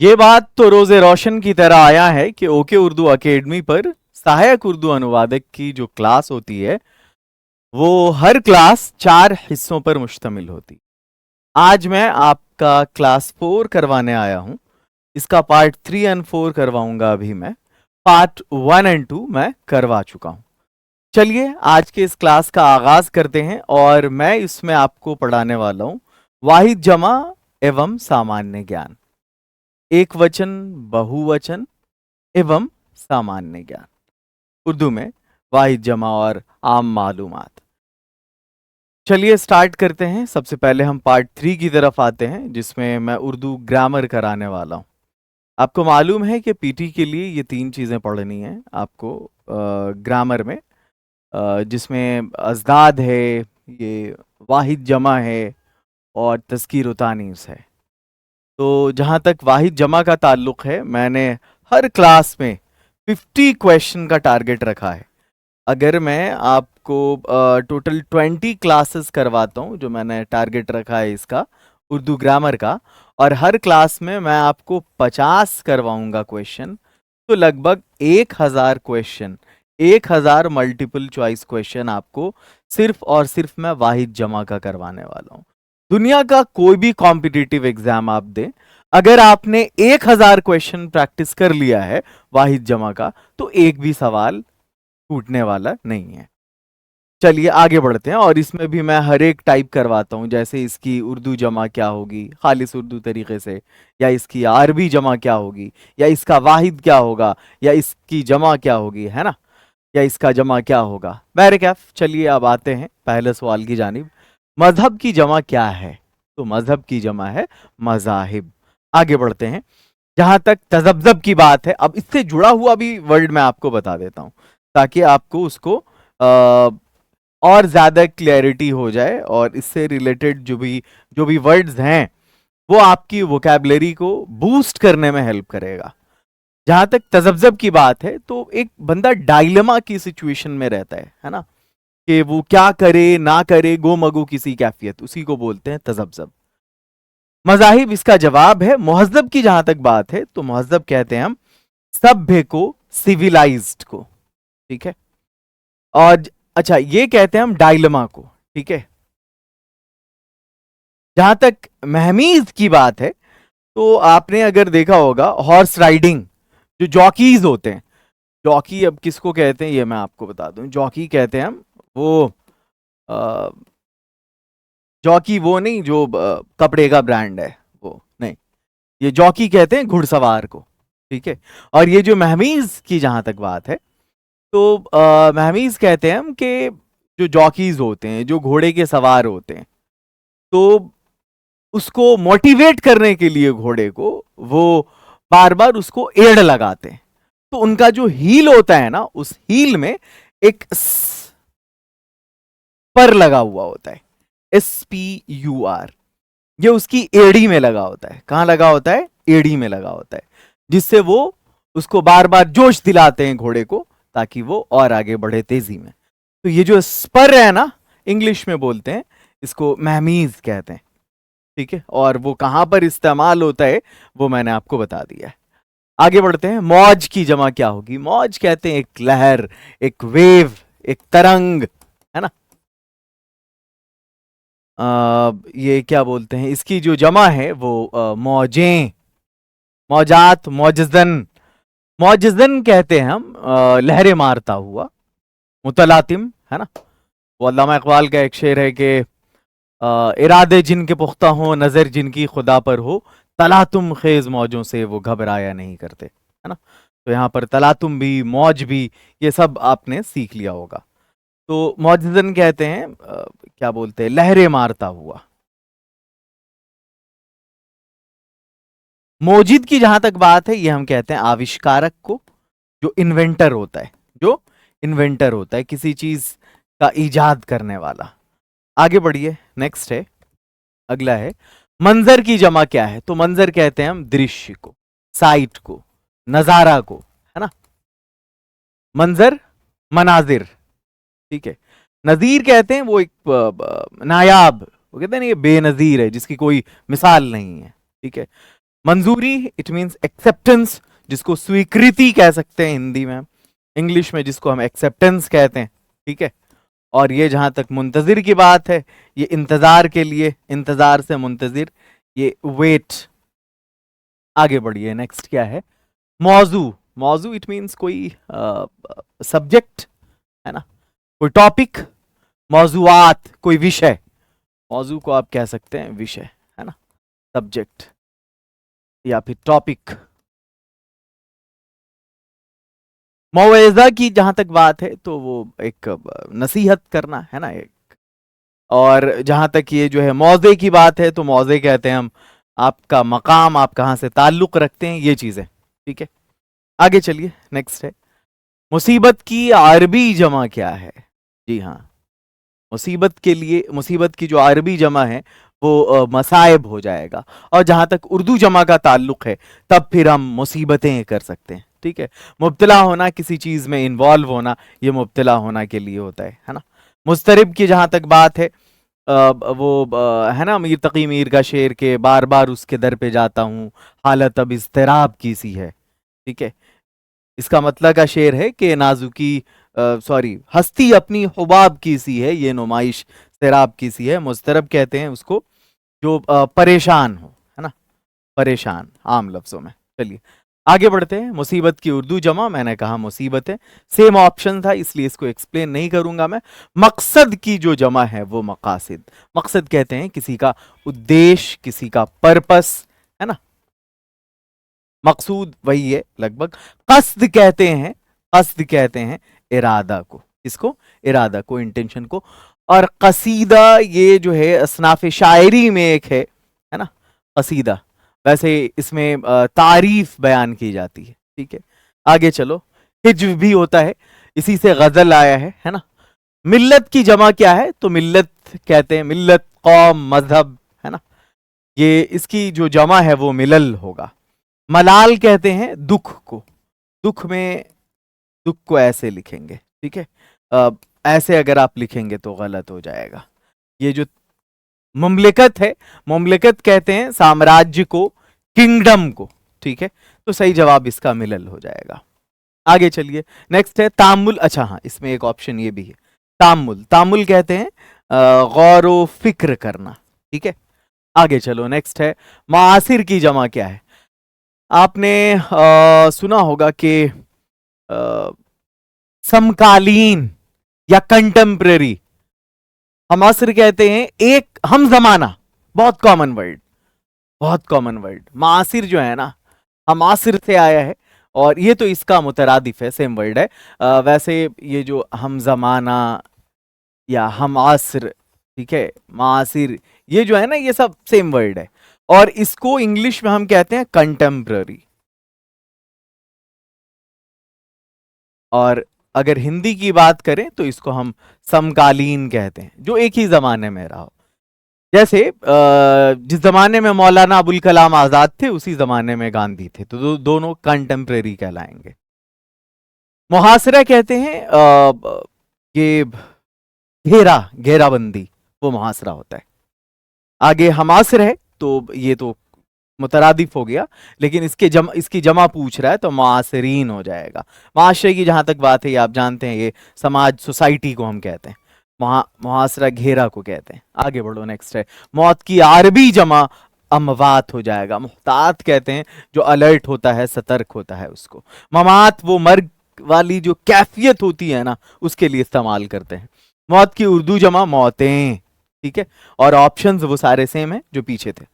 ये बात तो रोज़े रोशन की तरह आया है कि ओके उर्दू अकेडमी पर सहायक उर्दू अनुवादक की जो क्लास होती है वो हर क्लास 4 हिस्सों पर मुश्तमिल होती। आज मैं आपका क्लास 4 करवाने आया हूं। इसका पार्ट 3 एंड 4 करवाऊंगा। अभी मैं पार्ट 1 एंड 2 मैं करवा चुका हूं। चलिए आज के इस क्लास का आगाज करते हैं और मैं इसमें आपको पढ़ाने वाला हूं वाहिद जमा एवं सामान्य ज्ञान, एक वचन, बहुवचन एवं सामान्य ज्ञान, उर्दू में वाहिद जमा और आम मालूमात। चलिए स्टार्ट करते हैं। सबसे पहले हम पार्ट 3 की तरफ आते हैं जिसमें मैं उर्दू ग्रामर कराने वाला हूं। आपको मालूम है कि पीटी के लिए ये 3 चीजें पढ़नी है आपको ग्रामर में, जिसमें अजदाद है, ये वाहिद जमा है और तज़कीर व तानीस है। तो जहाँ तक वाहिद जमा का ताल्लुक है, मैंने हर क्लास में 50 क्वेश्चन का टारगेट रखा है। अगर मैं आपको टोटल 20 क्लासेस करवाता हूँ, जो मैंने टारगेट रखा है इसका उर्दू ग्रामर का, और हर क्लास में मैं आपको 50 करवाऊंगा क्वेश्चन, तो लगभग 1000 क्वेश्चन, 1000 मल्टीपल चॉइस क्वेश्चन आपको सिर्फ और सिर्फ मैं वाहिद जमा का करवाने वाला हूँ। दुनिया का कोई भी कॉम्पिटिटिव एग्जाम आप दें, अगर आपने 1000 क्वेश्चन प्रैक्टिस कर लिया है वाहिद जमा का, तो एक भी सवाल टूटने वाला नहीं है। चलिए आगे बढ़ते हैं और इसमें भी मैं हर एक टाइप करवाता हूं। जैसे इसकी उर्दू जमा क्या होगी खालिस उर्दू तरीके से, या इसकी अरबी जमा क्या होगी, या इसका वाहिद क्या होगा, या इसकी जमा क्या होगी, है ना, या इसका जमा क्या होगा। बैरकैफ चलिए अब आते हैं पहले सवाल की जानिब। मजहब की जमा क्या है? तो मजहब की जमा है मजाहिब। आगे बढ़ते हैं। जहां तक तजब्जब की बात है, अब इससे जुड़ा हुआ भी वर्ड मैं आपको बता देता हूं ताकि आपको उसको और ज्यादा क्लैरिटी हो जाए और इससे रिलेटेड जो भी वर्ड्स हैं वो आपकी वोकैबुलरी को बूस्ट करने में हेल्प करेगा। जहां तक तजब्जब की बात है, तो एक बंदा डायलेमा की सिचुएशन में रहता है ना, कि वो क्या करे ना करे, गो मगो किसी कैफियत, उसी को बोलते हैं तजब्जब। मजाहिब इसका जवाब है। मुहज्जब की जहां तक बात है, तो मुहज्जब कहते हैं हम सभ्य को, सिविलाइज्ड को, ठीक है। और अच्छा, ये कहते हैं हम डायलेमा को, ठीक है। जहां तक महमीज की बात है, तो आपने अगर देखा होगा हॉर्स राइडिंग, जो जॉकीज होते हैं, जॉकी अब किसको कहते हैं ये मैं आपको बता दूं। जॉकी कहते हैं हम वो जॉकी वो नहीं जो कपड़े का ब्रांड है, वो नहीं, ये जॉकी कहते हैं घुड़सवार को, ठीक है। और ये जो महमीज की जहां तक बात है, तो महमीज कहते हैं हम कि जो जॉकीज होते हैं, जो घोड़े के सवार होते हैं, तो उसको मोटिवेट करने के लिए घोड़े को वो बार बार उसको एड़ लगाते हैं। तो उनका जो हील होता है ना, उस हील में एक पर लगा हुआ होता है, SPUR। ये उसकी एड़ी में लगा होता है। कहां लगा होता है? एड़ी में लगा होता है, जिससे वो उसको बार बार जोश दिलाते हैं घोड़े को, ताकि वो और आगे बढ़े तेजी में। तो ये जो स्पर है ना, इंग्लिश में बोलते हैं इसको महमीज कहते हैं, ठीक है। और वो कहां पर इस्तेमाल होता है वो मैंने आपको बता दिया है। आगे बढ़ते हैं। मौज की जमा क्या होगी? मौज कहते हैं एक लहर, एक वेव, एक तरंग, है ना। ये क्या बोलते हैं, इसकी जो जमा है वो मौजें, मौजात, मौजजन। मौजजन कहते हैं हम लहरें मारता हुआ, मुतलातिम, है ना। वो अल्लामा इकबाल का एक शेर है कि इरादे जिनके पुख्ता हो, नजर जिनकी खुदा पर हो, तलातुम खेज मौजों से वो घबराया नहीं करते, है ना। तो यहाँ पर तलातुम भी, मौज भी, ये सब आपने सीख लिया होगा। तो मौजजन कहते हैं क्या बोलते हैं, लहरें मारता हुआ। मोजिद की जहां तक बात है, ये हम कहते हैं आविष्कारक को, जो इन्वेंटर होता है, जो इन्वेंटर होता है, किसी चीज का इजाद करने वाला। आगे बढ़िए, नेक्स्ट है, अगला है मंजर की जमा क्या है? तो मंजर कहते हैं हम दृश्य को, साइट को, नजारा को, है ना। मंजर, मनाजिर, ठीक है। नजीर कहते हैं वो एक नायाब, वो कहते हैं ना ये बेनजीर है, जिसकी कोई मिसाल नहीं है, ठीक है। मंजूरी इट मीन्स एक्सेप्टेंस, जिसको स्वीकृति कह सकते हैं हिंदी में, इंग्लिश में जिसको हम एक्सेप्टेंस कहते हैं, ठीक है। और ये जहां तक मुंतजिर की बात है, ये इंतजार के लिए, इंतजार से मुंतजिर, ये वेट। आगे बढ़िए, नेक्स्ट क्या है, मौजू। मौजू इट मीन्स कोई सब्जेक्ट है ना, कोई टॉपिक। मौजूआत कोई विषय, मौजू को आप कह सकते हैं विषय, है ना, सब्जेक्ट या फिर टॉपिक। मौइज़ा की जहां तक बात है तो वो एक नसीहत करना है ना एक। और जहां तक ये जो है मौजे की बात है तो मौजे कहते हैं हम आपका मकाम, आप कहां से ताल्लुक रखते हैं, ये चीजें, ठीक है। आगे चलिए, नेक्स्ट है, मुसीबत की अरबी जमा क्या है। जी हाँ, मुसीबत के लिए, मुसीबत की जो अरबी जमा है वो मसाइब हो जाएगा। और जहां तक उर्दू जमा का ताल्लुक है तब फिर हम मुसीबतें कर सकते हैं, ठीक है। मुब्तला होना, किसी चीज में इन्वॉल्व होना, ये मुब्तला होना के लिए होता है ना। मुस्तरिब की जहां तक बात है, है ना मीर तकी मीर का शेर के बार बार उसके दर पे जाता हूँ, हालत अब इज़्तिराब की सी है, ठीक है। इसका मतलब का शेर है कि नाजुकी, सॉरी, हस्ती अपनी हुबाब की सी है, ये नुमाइश सैराब की सी है। मुस्तरब कहते हैं उसको जो परेशान हो, है ना, परेशान आम लफ्जों में। चलिए आगे बढ़ते हैं, मुसीबत की उर्दू जमा, मैंने कहा मुसीबत है, सेम ऑप्शन था इसलिए इसको एक्सप्लेन नहीं करूंगा मैं। मकसद की जो जमा है वो मकासिद। मकसद कहते हैं किसी का उद्देश्य, किसी का पर्पस, है ना, मकसूद वही है लगभग। कस्द कहते हैं, कस्द कहते हैं इरादा को, इसको इरादा को, इंटेंशन को। और कसीदा ये जो है असनाफ शायरी में एक है ना, कसीदा। वैसे इसमें तारीफ बयान की जाती है, ठीक है। आगे चलो, हिज्व भी होता है, इसी से गजल आया है ना। मिल्लत की जमा क्या है, तो मिल्लत कहते हैं मिल्लत, कौम, मजहब, है ना, ये इसकी जो जमा है वो मिलल होगा। मलाल कहते हैं दुख को, दुख में, दुख को ऐसे लिखेंगे, ठीक है। ऐसे अगर आप लिखेंगे तो गलत हो जाएगा। ये जो मुमलिकत है, मुमलिकत कहते हैं साम्राज्य को, किंगडम को, ठीक है। तो सही जवाब इसका मिलल हो जाएगा। आगे चलिए, नेक्स्ट है तामुल। अच्छा हाँ, इसमें एक ऑप्शन ये भी है, तामुल। तामुल कहते हैं गौर व फिक्र करना, ठीक है। आगे चलो, नेक्स्ट है मुआसिर की जमा क्या है। आपने सुना होगा कि समकालीन या कंटेम्पररी। हम असर कहते हैं एक, हम जमाना, बहुत कॉमन वर्ड, बहुत कॉमन वर्ड। मासिर जो है ना, हम आसिर से आया है और ये तो इसका मुतरादिफ है, सेम वर्ड है। वैसे ये जो हम जमाना या हम आसिर, ठीक है, मासिर, ये जो है ना, ये सब सेम वर्ड है। और इसको इंग्लिश में हम कहते हैं कंटेम्पररी। और अगर हिंदी की बात करें तो इसको हम समकालीन कहते हैं, जो एक ही जमाने में रहा हो। जैसे जिस जमाने में मौलाना अबुल कलाम आजाद थे उसी जमाने में गांधी थे, तो दोनों कंटेम्परेरी कहलाएंगे। मुहासरा कहते हैं ये घेरा, घेराबंदी, वो मुहासरा होता है। आगे हमासर है तो ये तो मुतरादिफ हो गया, लेकिन इसकी जमा पूछ रहा है तो मुआसरीन हो जाएगा। माशरे की जहां तक बात है, ये आप जानते हैं, ये समाज, सोसाइटी को हम कहते हैं। मुहासरा घेरा को कहते हैं। आगे बढ़ो, नेक्स्ट है मौत की अरबी जमा अमवात हो जाएगा। मुहतात कहते हैं जो अलर्ट होता है, सतर्क होता है उसको। ममात वो मर्ग वाली जो कैफियत होती है ना, उसके लिए इस्तेमाल करते हैं। मौत की उर्दू जमा मौतें, ठीक है। और ऑप्शंस वो सारे सेम है जो पीछे थे।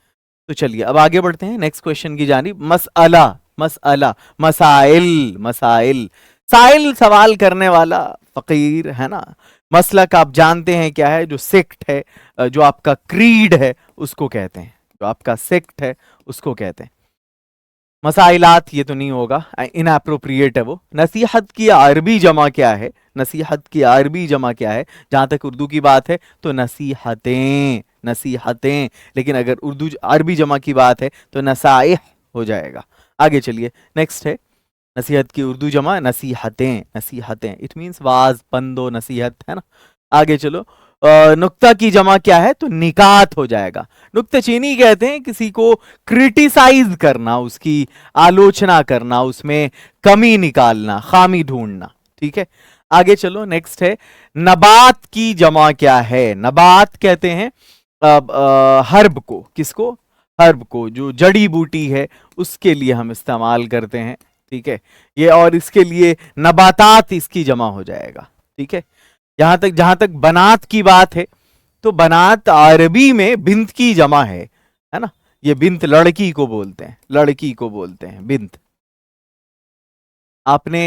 तो चलिए अब आगे बढ़ते हैं नेक्स्ट क्वेश्चन की जानिब। मसअला, मसअला, मसाइल, मसाइल, साइल सवाल करने वाला, फकीर, है ना। मसलक आप जानते हैं क्या है, जो सेक्ट है, जो आपका क्रीड है उसको कहते हैं, जो आपका सेक्ट है उसको कहते हैं। मसाइलात ये तो नहीं होगा, इनअप्रोप्रिएट है वो। नसीहत की अरबी जमा क्या है, नसीहत की अरबी जमा क्या है। जहां तक उर्दू की बात है तो नसीहतें, नसीहतें। लेकिन अगर उर्दू अरबी जमा की बात है तो नसाइह हो जाएगा। आगे चलिए, नेक्स्ट है नसीहत की उर्दू जमा नसीहतें, नसीहतें, इट मीन्स वाज, पंदो, नसीहत, है ना। आगे चलो, नुक्ता की जमा क्या है? तो निकात हो जाएगा। नुक्ताचीनी कहते हैं किसी को क्रिटिसाइज करना, उसकी आलोचना करना, उसमें कमी निकालना, खामी ढूंढना। ठीक है, आगे चलो। नेक्स्ट है नबात की जमा क्या है? नबात कहते हैं हर्ब को। किसको? हर्ब को, जो जड़ी बूटी है उसके लिए हम इस्तेमाल करते हैं। ठीक है, ये और इसके लिए नबातात इसकी जमा हो जाएगा। ठीक है, जहां तक बनात की बात है, तो बनात अरबी में बिंत की जमा है ना। ये बिंत लड़की को बोलते हैं, लड़की को बोलते हैं बिंत। आपने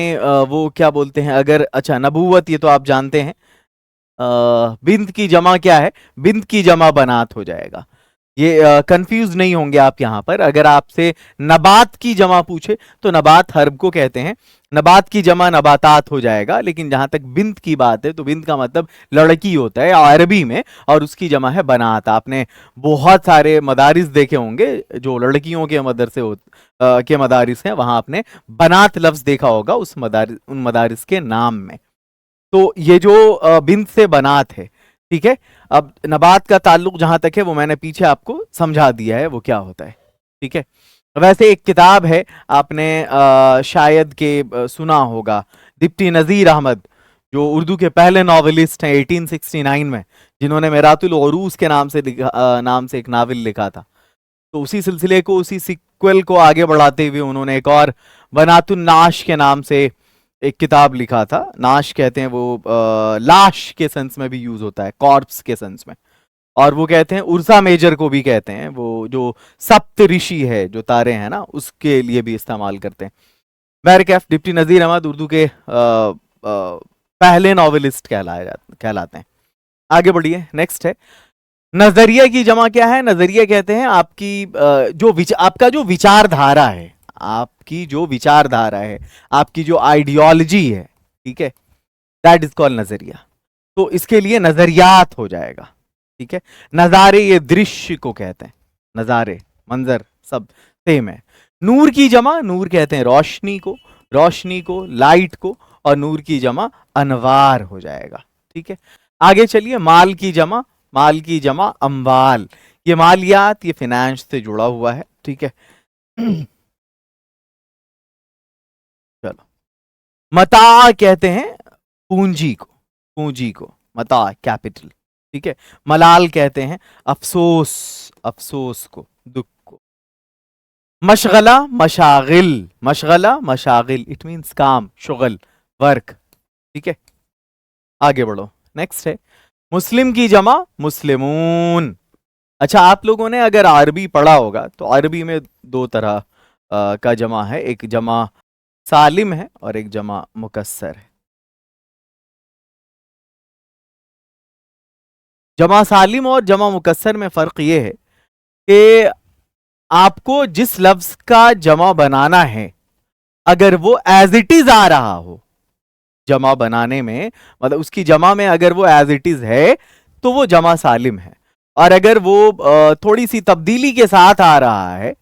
वो क्या बोलते हैं अगर, अच्छा नबूवत ये तो आप जानते हैं। बिंत की जमा क्या है? बिंत की जमा बनात हो जाएगा। ये कंफ्यूज नहीं होंगे आप यहां पर। अगर आपसे नबात की जमा पूछे तो नबात हर्ब को कहते हैं, नबात की जमा नबातात हो जाएगा। लेकिन जहां तक बिंत की बात है तो बिंत का मतलब लड़की होता है अरबी में, और उसकी जमा है बनात। आपने बहुत सारे मदारिस देखे होंगे जो लड़कियों के मदरसे के मदारिस हैं, वहां आपने बनात लफ्ज देखा होगा उन मदारिस के नाम में। तो ये जो बिंत से बनात है, ठीक है। अब नबात का ताल्लुक जहां तक है वो मैंने पीछे आपको समझा दिया है वो क्या होता है। ठीक है, वैसे एक किताब है, आपने शायद के सुना होगा, डिप्टी नज़ीर अहमद, जो उर्दू के पहले नॉवेलिस्ट हैं 1869 में, जिन्होंने मेरातुल उरूस के नाम से एक नावल लिखा था। तो उसी सिलसिले को, उसी सिक्वल को आगे बढ़ाते हुए उन्होंने एक और बनातुन नाश के नाम से एक किताब लिखा था। नाश कहते हैं वो लाश के सेंस में भी यूज होता है, कॉर्प्स के सेंस में। और वो कहते हैं उर्सा मेजर को भी कहते हैं, वो जो सप्त ऋषि है, जो तारे हैं ना, उसके लिए भी इस्तेमाल करते हैं। बैरकैफ डिप्टी नज़ीर अहमद उर्दू के पहले नॉवेलिस्ट कहलाते हैं। आगे बढ़िए, नेक्स्ट है नजरिया की जमा क्या है? नजरिया कहते हैं आपकी आपका जो विचारधारा है, आपकी जो विचारधारा है, आपकी जो आइडियोलॉजी है, ठीक है, दैट इज कॉल्ड नजरिया। तो इसके लिए नजरियात हो जाएगा। ठीक है, नजारे ये दृश्य को कहते हैं, नजारे मंजर सब सेम है। नूर की जमा, नूर कहते हैं रोशनी को, रोशनी को, लाइट को, और नूर की जमा अनवार हो जाएगा। ठीक है, आगे चलिए। माल की जमा, माल की जमा अम्वाल। ये मालियात, ये फिनेंस से जुड़ा हुआ है। ठीक है, चलो। मता कहते हैं पूंजी को, पूंजी को मता कैपिटल। ठीक है, मलाल कहते हैं अफसोस, अफसोस को, दुख को। मशगला मशागिल, मशगला मशागिल, इट मींस काम, शुगल, वर्क। ठीक है, आगे बढ़ो। नेक्स्ट है मुस्लिम की जमा मुस्लिमून। अच्छा, आप लोगों ने अगर अरबी पढ़ा होगा तो अरबी में दो तरह का जमा है, एक जमा सालिम है और एक जमा मुकस्सर है। जमा सालिम और जमा मुकस्सर में फर्क यह है कि आपको जिस लफ्ज का जमा बनाना है, अगर वो एज इट इज आ रहा हो जमा बनाने में, मतलब उसकी जमा में अगर वो एज इट इज है तो वो जमा सालिम है। और अगर वो थोड़ी सी तब्दीली के साथ आ रहा है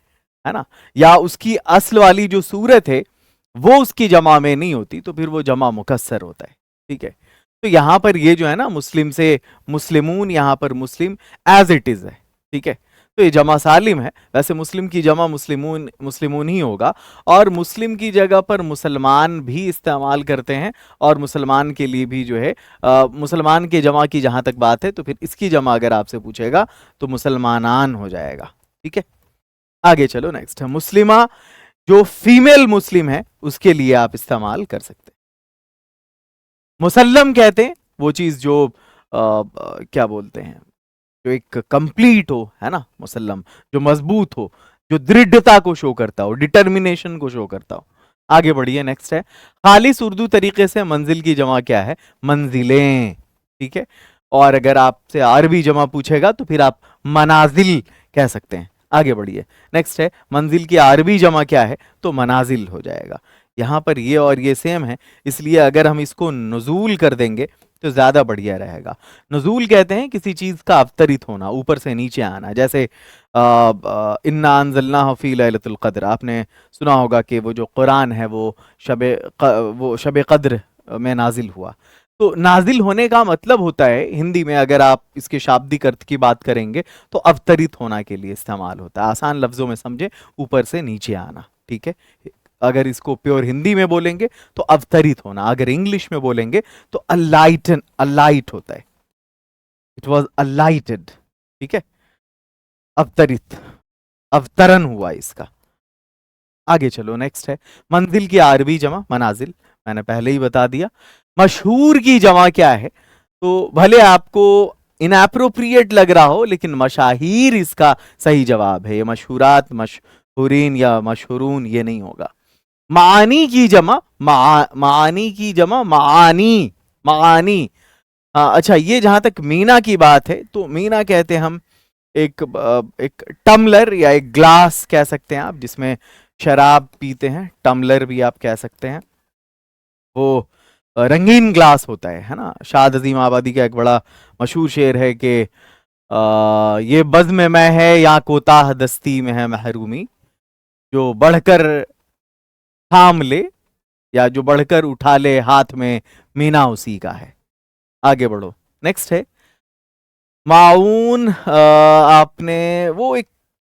ना, या उसकी असल वाली जो सूरत है वो उसकी जमा में नहीं होती, तो फिर वो जमा मुकस्सर होता है। ठीक है, तो यहां पर ये जो है ना, मुस्लिम से मुस्लिमून, यहां पर मुस्लिम एज इट इज है। ठीक है, तो ये जमा सालिम है। वैसे मुस्लिम की जमा मुस्लिमून, मुस्लिमून ही होगा। और मुस्लिम की जगह पर मुसलमान भी इस्तेमाल करते हैं, और मुसलमान के लिए भी जो है मुसलमान के जमा की जहां तक बात है तो फिर इसकी जमा अगर आपसे पूछेगा तो मुसलमानान हो जाएगा। ठीक है, आगे चलो। नेक्स्ट है मुस्लिमा, जो फीमेल मुस्लिम है उसके लिए आप इस्तेमाल कर सकते हैं। मुसल्लम कहते हैं वो चीज जो क्या बोलते हैं, जो एक कंप्लीट हो, है ना, मुसल्लम, जो मजबूत हो, जो दृढ़ता को शो करता हो, डिटर्मिनेशन को शो करता हो। आगे बढ़िए, नेक्स्ट है खालिस उर्दू तरीके से मंजिल की जमा क्या है? मंजिलें। ठीक है, और अगर आपसे अरबी जमा पूछेगा तो फिर आप मनाजिल कह सकते हैं। आगे बढ़िए, नेक्स्ट है मंजिल की अरबी जमा क्या है? तो मनाजिल हो जाएगा। यहां पर ये और ये सेम है, इसलिए अगर हम इसको नुजूल कर देंगे तो ज्यादा बढ़िया रहेगा। नुजूल कहते हैं किसी चीज का अवतरित होना, ऊपर से नीचे आना। जैसे इन्ना अंज़लनाहु फी लैलतुल क़द्र, आपने सुना होगा कि वो जो कुरान है वो शब कद्र में नाजिल हुआ। तो नाजिल होने का मतलब होता है हिंदी में, अगर आप इसके शाब्दिक अर्थ की बात करेंगे तो अवतरित होना के लिए इस्तेमाल होता है। आसान लफ्जों में समझे, ऊपर से नीचे आना, ठीक है। अगर इसको प्योर हिंदी में बोलेंगे तो अवतरित होना, अगर इंग्लिश में बोलेंगे तो अलाइटन, अलाइट होता है, इट वॉज अलाइटेड, ठीक है, अवतरित, अवतरण हुआ इसका। आगे चलो, नेक्स्ट है मंजिल की अरबी जमा मनाजिल, मैंने पहले ही बता दिया। मशहूर की जमा क्या है? तो भले आपको इनएप्रोप्रिएट लग रहा हो, लेकिन मशाहीर इसका सही जवाब है। ये मशहूरात, मशहूरीन या मशहूरून ये नहीं होगा। मानी की जमा, मानी की जमा मानी, मानी। अच्छा, ये जहां तक मीना की बात है, तो मीना कहते हैं हम एक टम्बलर या एक ग्लास कह सकते हैं आप, जिसमें शराब पीते हैं, टम्बलर भी आप कह सकते हैं। वो रंगीन ग्लास होता है ना। शाद अजीम आबादी का एक बड़ा मशहूर शेर है कि ये बज़्म में है या कोताह दस्ती में है महरूमी, जो बढ़कर थाम ले या जो बढ़कर उठा ले हाथ में, मीना उसी का है। आगे बढ़ो, नेक्स्ट है माऊन। आपने वो एक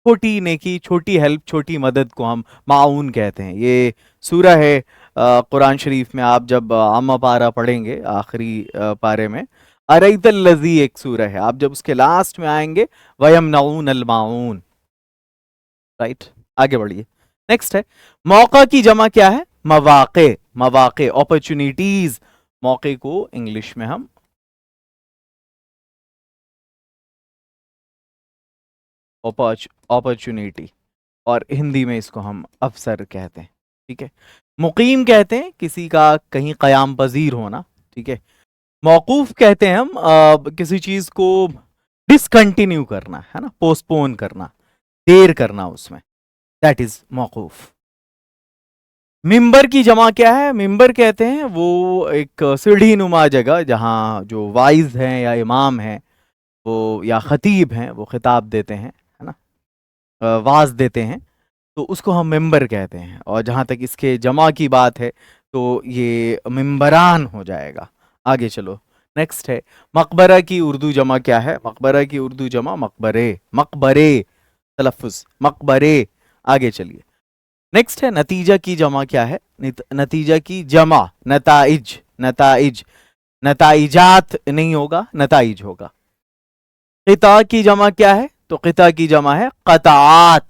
छोटी नेकी, छोटी हेल्प, छोटी मदद को हम माऊन कहते हैं। ये सूरह है कुरान शरीफ में, आप जब आमा पारा पढ़ेंगे आखिरी पारे में, अरैतल लज़ी एक सूरह है, आप जब उसके लास्ट में आएंगे वयमनऊन अल माऊन, राइट। आगे बढ़िए, नेक्स्ट है मौका की जमा क्या है? मवाक़े, मवाक़े, अपॉर्चुनिटीज। मौके को इंग्लिश में हम अपॉर्चुनिटी, और हिंदी में इसको हम अफसर कहते हैं, ठीक है। मुकीम कहते हैं किसी का कहीं कयाम पजीर होना, ठीक है। मौकूफ कहते हैं हम किसी चीज को डिसकंटिन्यू करना, है ना, पोस्टपोन करना, देर करना उसमें, दैट इज मौकूफ। मिंबर की जमा क्या है? मिंबर कहते हैं वो एक सीढ़ी नुमा जगह जहाँ जो वाइज हैं या इमाम हैं वो, या खतीब हैं, वो खिताब देते हैं, है ना, वाज देते हैं, तो उसको हम मिंबर कहते हैं। और जहाँ तक इसके जमा की बात है तो ये मिंबरान हो जाएगा। आगे चलो, नेक्स्ट है मकबरा की उर्दू जमा क्या है? मकबरा की उर्दू जमा मकबरे, मकबरे तलफ़ुज़, मकबरे। आगे चलिए, नेक्स्ट है नतीजा की जमा क्या है? नतीजा की जमा नताइज, नताइज, नताइजात नहीं होगा, नताइज होगा। क़िता की जमा क्या है? तो क़िता की जमा है क़ताआत,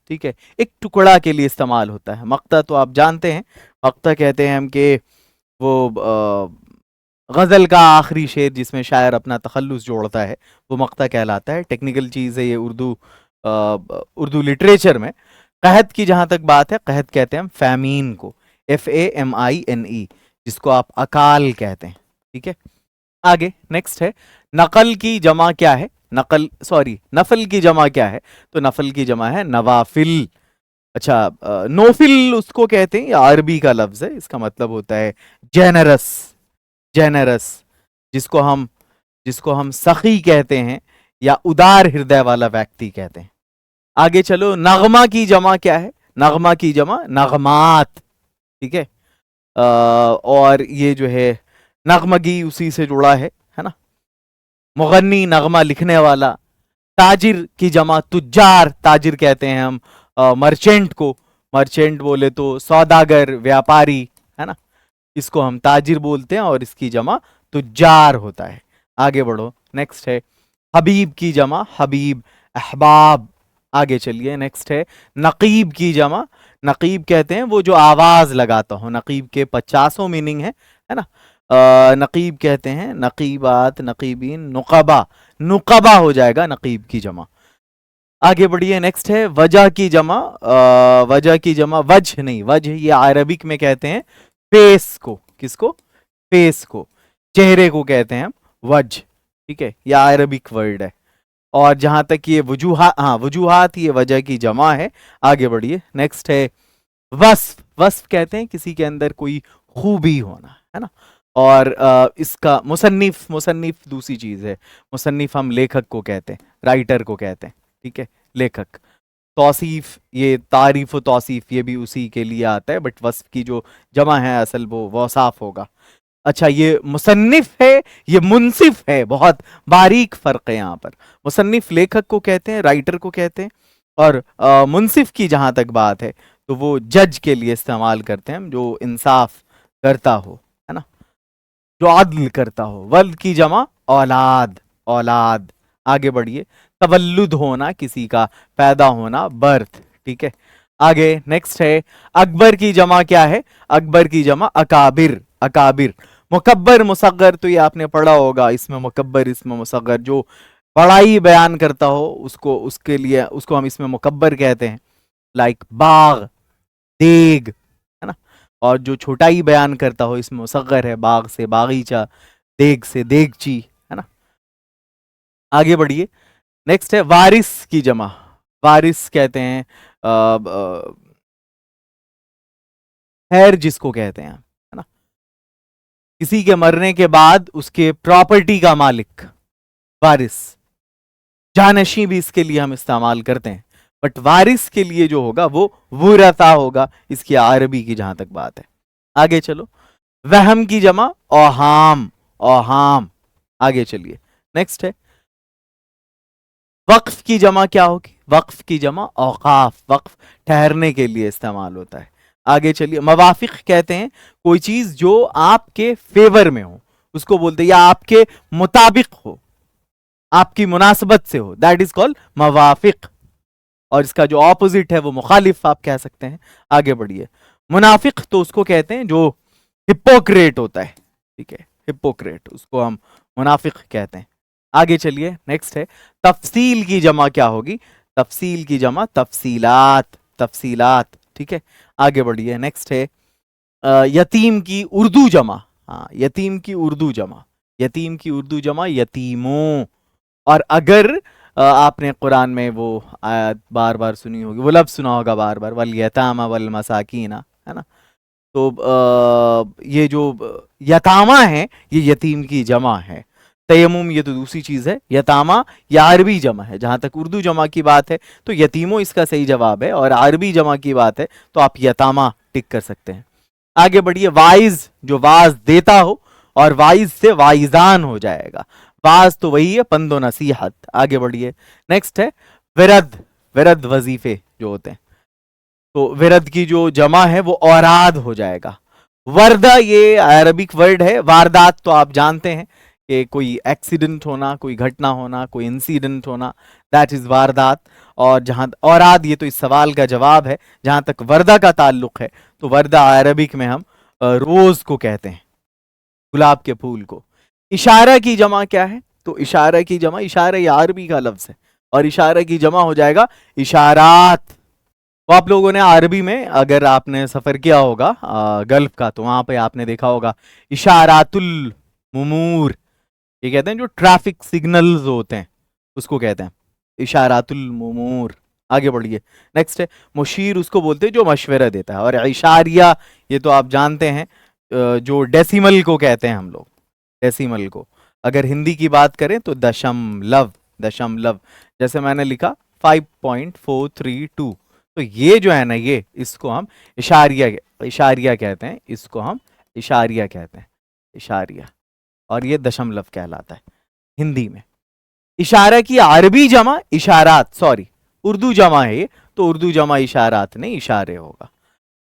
ठीक है, एक टुकड़ा के लिए इस्तेमाल होता है। मक्ता तो आप जानते हैं, मक्ता कहते हैं हम कि वो गज़ल का आखिरी शेर जिसमें शायर अपना तखल्लुस जोड़ता है, वो मक्ता कहलाता है। टेक्निकल चीज़ है ये उर्दू लिटरेचर में। कहत की जहाँ तक बात है, कहत कहते हैं हम फैमीन को, FAMINE, जिसको आप अकाल कहते हैं, ठीक है। आगे नेक्स्ट है नकल की जमा क्या है? नकल, सॉरी, नफल की जमा क्या है? तो नफल की जमा है नवाफिल। अच्छा, नोफिल उसको कहते हैं, या अरबी का लफ्ज है, इसका मतलब होता है जेनरस, जेनरस, जिसको हम सखी कहते हैं या उदार हृदय वाला व्यक्ति कहते हैं। आगे चलो, नगमा की जमा क्या है? नगमा की जमा नगमात, ठीक है। और ये जो है नगमगी उसी से जुड़ा है ना। मुगन्नी, नगमा लिखने वाला। ताजिर की जमा तुज्जार, ताजिर कहते हैं हम मर्चेंट को, मर्चेंट बोले तो सौदागर, व्यापारी, है ना, इसको हम ताजिर बोलते हैं, और इसकी जमा तुज्जार होता है। आगे बढ़ो, नेक्स्ट है हबीब की जमा हबीब, अहबाब। आगे चलिए, नेक्स्ट है नकीब की जमा। नकीब कहते हैं वो जो आवाज लगाता हो, नकीब के 50 मीनिंग है ना। नकीब कहते हैं नकीबात, नकीबीन, नुकबा, नुकबा हो जाएगा नकीब की जमा। आगे बढ़िए, नेक्स्ट है वजह की जमा। वजह की जमा वजह नहीं, वजह ये अरबिक में कहते हैं फेस को, किसको? फेस को, चेहरे को कहते हैं हम वजह, ठीक है, यह अरबिक वर्ड है। और जहां तक ये वजूहात, हाँ वजूहात ये वजह की जमा है। आगे बढ़िए, नेक्स्ट है वस्फ। वस्फ कहते हैं किसी के अंदर कोई खूबी होना, है ना। और इसका मुसन्निफ, मुसन्निफ दूसरी चीज है। मुसन्निफ हम लेखक को कहते हैं, राइटर को कहते हैं, ठीक है, लेखक। तौसीफ, ये तारीफ व तौसीफ, ये भी उसी के लिए आता है, बट वस्फ की जो जमा है असल वो वसाफ होगा। अच्छा, ये मुसन्निफ है, ये मुंसिफ है, बहुत बारीक फर्क है यहाँ पर। मुसन्निफ लेखक को कहते हैं, राइटर को कहते हैं, और मुंसिफ की जहां तक बात है तो वो जज के लिए इस्तेमाल करते हैं, जो इंसाफ करता हो, है ना, जो आदल करता हो। वल्द की जमा औलाद, औलाद। आगे बढ़िए, तवल्लुद होना, किसी का पैदा होना, बर्थ। ठीक है, आगे नेक्स्ट है अकबर की जमा क्या है? अकबर की जमा अकाबिर, अकाबिर। मुकब्बर मुसग्गर तो ये आपने पढ़ा होगा, इसमें मुकब्बर इसमें मुसग्गर, जो बड़ाई बयान करता हो उसको, उसके लिए उसको हम इसमें मुकब्बर कहते हैं। लाइक बाग, देग, है ना। और जो छोटाई बयान करता हो इसमें मुसग्गर है, बाग से बागीचा, देग से देगची, है ना। आगे बढ़िए, नेक्स्ट है वारिस की जमा। वारिस कहते हैं खैर जिसको कहते हैं, है ना, किसी के मरने के बाद उसके प्रॉपर्टी का मालिक, वारिस। जानशी भी इसके लिए हम इस्तेमाल करते हैं, बट वारिस के लिए जो होगा वो वुरता होगा, इसकी अरबी की जहां तक बात है। आगे चलो, वहम की जमा औहाम, औहाम। आगे चलिए, नेक्स्ट है वक्फ की जमा क्या होगी? वक्फ की जमा औकाफ, वक्फ ठहरने के लिए इस्तेमाल होता है। आगे चलिए, मवाफिक कहते हैं कोई चीज जो आपके फेवर में हो उसको बोलते हैं, या आपके मुताबिक हो, आपकी मुनासबत से हो, दैट इज कॉल्ड मवाफिक। और इसका जो ऑपोजिट है वो मुखालिफ आप कह सकते हैं। आगे बढ़िए, मुनाफिक तो उसको कहते हैं जो हिपोक्रेट होता है, ठीक है, हिपोक्रेट, उसको हम मुनाफिक कहते हैं। आगे चलिए, नेक्स्ट है तफसील की जमा क्या होगी? तफसील की जमा तफसीलात, तफसीलात। ठीक है, आगे बढ़िए, नेक्स्ट है यतीम की उर्दू जमा। हाँ, यतीम की उर्दू जमा, यतीम की उर्दू जमा यतीमों। और अगर आपने कुरान में वो आयत बार बार सुनी होगी, वो लफ्ज़ सुना होगा बार बार, वल यतामा वल मसाकीना, है ना, तो ये जो यतामा है ये यतीम की जमा है। तयमुम ये तो दूसरी चीज है, यतामा या अरबी जमा है। जहां तक उर्दू जमा की बात है तो यतीमों इसका सही जवाब है, और अरबी जमा की बात है तो आप यतामा टिक कर सकते हैं। आगे बढ़िए, वाइज जो वाज देता हो, और वाइज से वाइजान हो जाएगा। वाज तो वही है, पंदो नसीहत। आगे बढ़िए, नेक्स्ट है विरद, विरद वजीफे जो होते हैं, तो विरद की जो जमा है वो औराद हो जाएगा। वर्दा ये अरबिक वर्ड है। वारदात तो आप जानते हैं कि कोई एक्सीडेंट होना, कोई घटना होना, कोई इंसिडेंट होना, दैट इज वारदात। और जहां औराद ये तो इस सवाल का जवाब है। जहां तक वर्दा का ताल्लुक है तो वर्दा अरबिक में हम रोज को कहते हैं, गुलाब के फूल को। इशारा की जमा क्या है? तो इशारा की जमा, इशारा ये अरबी का लफ्ज है, और इशारा की जमा हो जाएगा इशारात। तो आप लोगों ने अरबी में अगर आपने सफर किया होगा गल्फ का, तो वहां पे आपने देखा होगा इशारातुल मुमूर, ये कहते हैं जो ट्रैफिक सिग्नल्स होते हैं उसको कहते हैं इशारातुल मुमूर। आगे बढ़िए, नेक्स्ट है मुशीर, उसको बोलते हैं जो मशवरा देता है। और इशारिया ये तो आप जानते हैं, जो डेसिमल को कहते हैं हम लोग, डेसिमल को। अगर हिंदी की बात करें तो दशमलव, दशमलव। जैसे मैंने लिखा 5.432, तो ये जो है ना, ये इसको हम इशारिया, इशारिया कहते हैं, इसको हम इशारिया कहते हैं, इशारिया। और ये दशमलव कहलाता है हिंदी में। इशारा की अरबी जमा इशारात, सॉरी उर्दू जमा है ये, तो उर्दू जमा इशारात नहीं, इशारे होगा।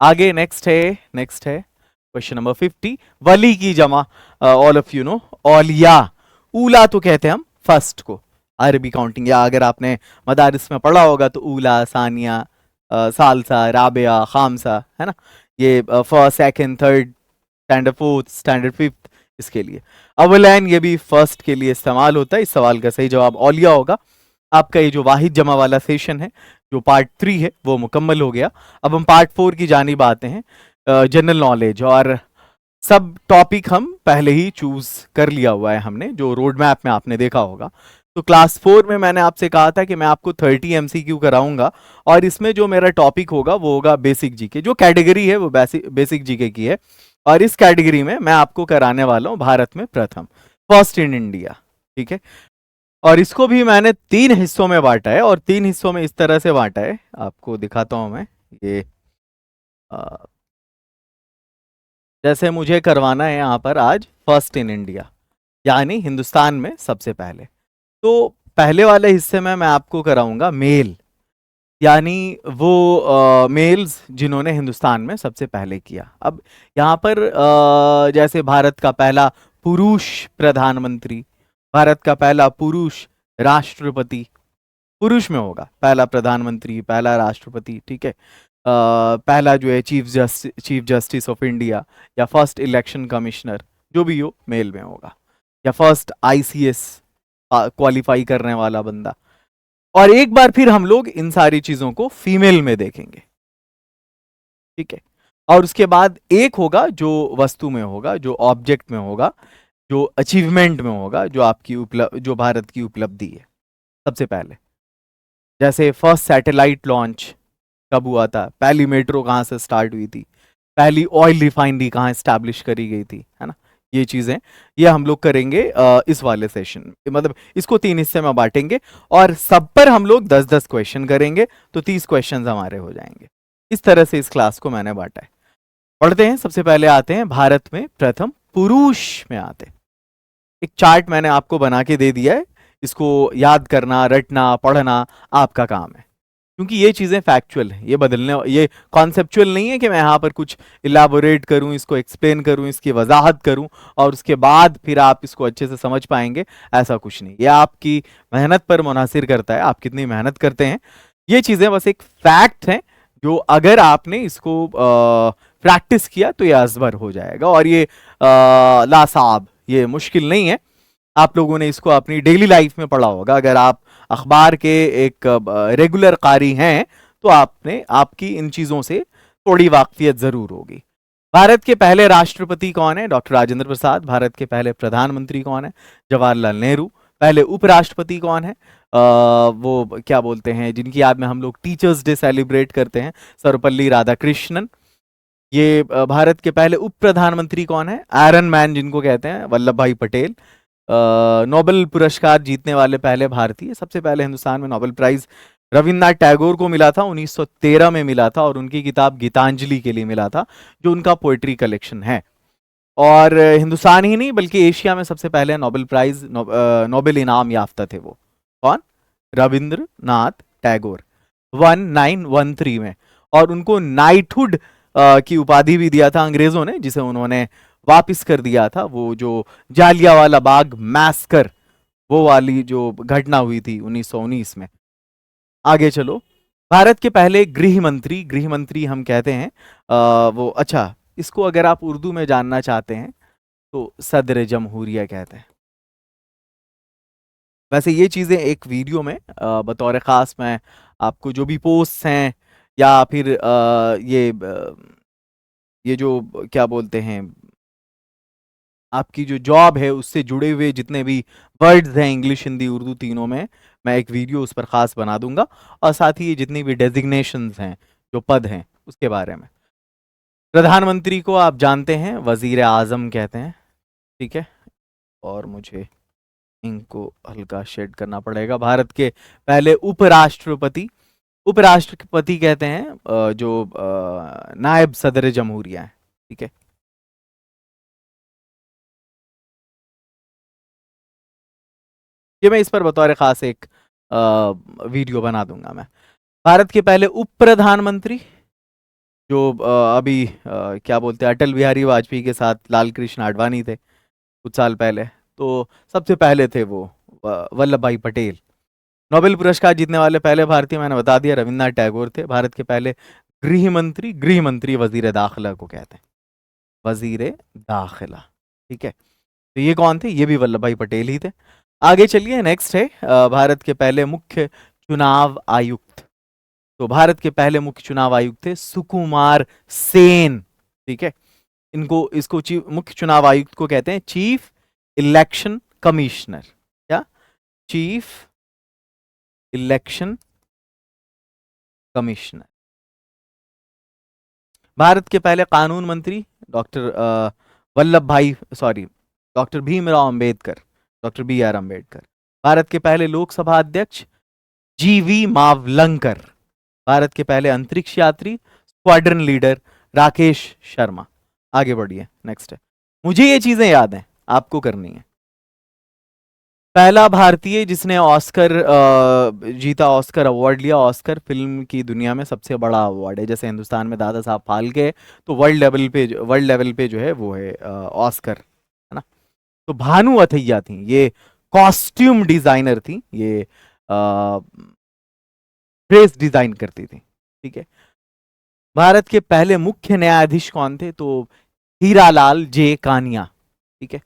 आगे नेक्स्ट है, नेक्स्ट है क्वेश्चन नंबर 50, वली की जमा, ऑल ऑफ यू नो, औलिया। ऊला तो कहते हैं हम फर्स्ट को, अरबी काउंटिंग, या अगर आपने मदारिस में पढ़ा होगा तो ऊला, सानिया, सालसा, राबिया, खामसा, है ना, ये first, second, third, standard fourth, standard fifth, इसके लिए। अवलैन ये भी फर्स्ट के लिए इस्तेमाल होता है। इस सवाल का सही जवाब औलिया होगा। आपका ये जो वाहिद जमा वाला सेशन है, जो पार्ट 3 है, वो मुकम्मल हो गया। अब हम पार्ट 4 की जानिब आते हैं, जनरल नॉलेज। और सब टॉपिक हम पहले ही चूज कर लिया हुआ है हमने, जो रोड मैप में आपने देखा होगा। तो क्लास 4 में मैंने आपसे कहा था कि मैं आपको 30 MCQ कराऊंगा, और इसमें जो मेरा टॉपिक होगा वो होगा बेसिक जीके। जो कैटेगरी है वो बेसिक जीके की है, और इस कैटेगरी में मैं आपको कराने वाला हूं भारत में प्रथम, फर्स्ट इन इंडिया। ठीक है, और इसको भी मैंने 3 हिस्सों में बांटा है, और 3 हिस्सों में इस तरह से बांटा है, आपको दिखाता हूं मैं। ये जैसे मुझे करवाना है यहाँ पर आज फर्स्ट इन इंडिया, यानी हिंदुस्तान में सबसे पहले। तो पहले वाले हिस्से में मैं आपको कराऊंगा मेल, यानी वो मेल्स जिन्होंने हिंदुस्तान में सबसे पहले किया। अब यहाँ पर जैसे भारत का पहला पुरुष प्रधानमंत्री, भारत का पहला पुरुष राष्ट्रपति, पुरुष में होगा, पहला प्रधानमंत्री, पहला राष्ट्रपति, ठीक है। पहला जो है चीफ जस्टिस ऑफ इंडिया, या फर्स्ट इलेक्शन कमिश्नर, जो भी हो मेल में होगा, या फर्स्ट आईसीएस क्वालिफाई करने वाला बंदा। और एक बार फिर हम लोग इन सारी चीजों को फीमेल में देखेंगे, ठीक है। और उसके बाद एक होगा जो वस्तु में होगा, जो ऑब्जेक्ट में होगा, जो अचीवमेंट में होगा, जो आपकी जो भारत की उपलब्धि है सबसे पहले। जैसे फर्स्ट सैटेलाइट लॉन्च कब हुआ था, पहली मेट्रो कहाँ से स्टार्ट हुई थी, पहली ऑयल रिफाइनरी कहाँ स्टैब्लिश करी गई थी, है ना। ये चीजें ये हम लोग करेंगे इस वाले सेशन में, मतलब इसको 3 हिस्से में बांटेंगे और सब पर हम लोग 10-10 क्वेश्चन करेंगे, तो 30 क्वेश्चन हमारे हो जाएंगे। इस तरह से इस क्लास को मैंने बांटा है। पढ़ते हैं, सबसे पहले आते हैं भारत में प्रथम पुरुष में आते हैं। एक चार्ट मैंने आपको बना के दे दिया है, इसको याद करना, रटना, पढ़ना आपका काम है, क्योंकि ये चीजें फैक्चुअल है, ये बदलने, ये कॉन्सेप्चुअल नहीं है कि मैं यहाँ पर कुछ इलाबोरेट करूँ, इसको एक्सप्लेन करूँ, इसकी वजाहत करूँ और उसके बाद फिर आप इसको अच्छे से समझ पाएंगे, ऐसा कुछ नहीं। ये आपकी मेहनत पर मुनासिर करता है, आप कितनी मेहनत करते हैं। ये चीजें बस एक फैक्ट हैं, जो अगर आपने इसको प्रैक्टिस किया तो ये अजबर हो जाएगा, और ये लासाब, ये मुश्किल नहीं है। आप लोगों ने इसको अपनी डेली लाइफ में पढ़ा होगा, अगर आप अखबार के एक रेगुलर कारी हैं तो आपकी इन चीजों से थोड़ी वाकफियत जरूर होगी। भारत के पहले राष्ट्रपति कौन है? डॉक्टर राजेंद्र प्रसाद। भारत के पहले प्रधानमंत्री कौन है? जवाहरलाल नेहरू। पहले उपराष्ट्रपति कौन है? वो क्या बोलते हैं, जिनकी याद में हम लोग टीचर्स डे सेलिब्रेट करते हैं, सर्वपल्ली राधाकृष्णन। ये भारत के पहले उप प्रधानमंत्री कौन है? आयरन मैन जिनको कहते हैं, वल्लभ भाई पटेल। नोबेल पुरस्कार जीतने वाले पहले भारतीय, सबसे पहले हिंदुस्तान में नोबेल प्राइज रविन्द्रनाथ टैगोर को मिला था, 1913 में मिला था, और उनकी किताब गीतांजलि के लिए मिला था, जो उनका पोएट्री कलेक्शन है। और हिंदुस्तान ही नहीं बल्कि एशिया में सबसे पहले नोबेल प्राइज, नोबेल इनाम याफ्ता थे वो। कौन? रविंद्रनाथ टैगोर, 1913 में। और उनको नाइटहुड की उपाधि भी दिया था अंग्रेजों ने, जिसे उन्होंने वापिस कर दिया था। वो जो जालियांवाला बाग मैसकर, वो वाली जो घटना हुई थी 1919 में। आगे चलो, भारत के पहले गृह मंत्री, गृह मंत्री हम कहते हैं वो, अच्छा इसको अगर आप उर्दू में जानना चाहते हैं तो सदर जमहूरिया कहते हैं। वैसे ये चीजें एक वीडियो में बतौर खास मैं आपको जो भी पोस्ट हैं, या फिर ये जो क्या बोलते हैं, आपकी जो जॉब है उससे जुड़े हुए जितने भी वर्ड्स हैं, इंग्लिश, हिंदी, उर्दू तीनों में, मैं एक वीडियो उस पर खास बना दूंगा। और साथ ही ये जितनी भी डेजिग्नेशंस हैं, जो पद हैं, उसके बारे में। प्रधानमंत्री को आप जानते हैं वजीर आजम कहते हैं, ठीक है। और मुझे इनको हल्का शेड करना पड़ेगा। भारत के पहले उपराष्ट्रपति, उपराष्ट्रपति कहते हैं जो नायब सदर जमहूरिया है, ठीक है। ये मैं इस पर बतौर खास एक वीडियो बना दूंगा मैं। भारत के पहले उप प्रधानमंत्री, जो अभी क्या बोलते हैं, अटल बिहारी वाजपेयी के साथ लाल कृष्ण आडवाणी थे कुछ साल पहले, तो सबसे पहले थे वो वल्लभ भाई पटेल। नोबेल पुरस्कार जीतने वाले पहले भारतीय मैंने बता दिया, रविन्द्रनाथ टैगोर थे। भारत के पहले गृह मंत्री, गृह मंत्री वजीर दाखिला को कहते हैं, वजीर दाखिला, ठीक है। तो ये कौन थे? ये भी वल्लभ भाई पटेल ही थे। आगे चलिए, नेक्स्ट है भारत के पहले मुख्य चुनाव आयुक्त। तो भारत के पहले मुख्य चुनाव आयुक्त थे सुकुमार सेन, ठीक है। इसको मुख्य चुनाव आयुक्त को कहते हैं चीफ इलेक्शन कमिश्नर, क्या? Chief election commissioner. भारत के पहले कानून मंत्री doctor Bhimrao Ambedkar, doctor BR Ambedkar. Bharat के पहले लोकसभा अध्यक्ष GV मावलंकर। भारत के पहले अंतरिक्ष यात्री, स्क्वाड्रन लीडर राकेश शर्मा। आगे बढ़िए, नेक्स्ट है। मुझे ये चीजें याद हैं, आपको करनी है। पहला भारतीय जिसने ऑस्कर जीता, ऑस्कर अवार्ड लिया। ऑस्कर फिल्म की दुनिया में सबसे बड़ा अवार्ड है, जैसे हिंदुस्तान में दादा साहब फाल्के है, तो वर्ल्ड लेवल पे जो है वो है ऑस्कर, है ना। तो भानु अथैया थी, ये कॉस्ट्यूम डिजाइनर थी, ये ड्रेस डिजाइन करती थी, ठीक है। भारत के पहले मुख्य न्यायाधीश कौन थे? तो हीरालाल जे कानिया, ठीक है।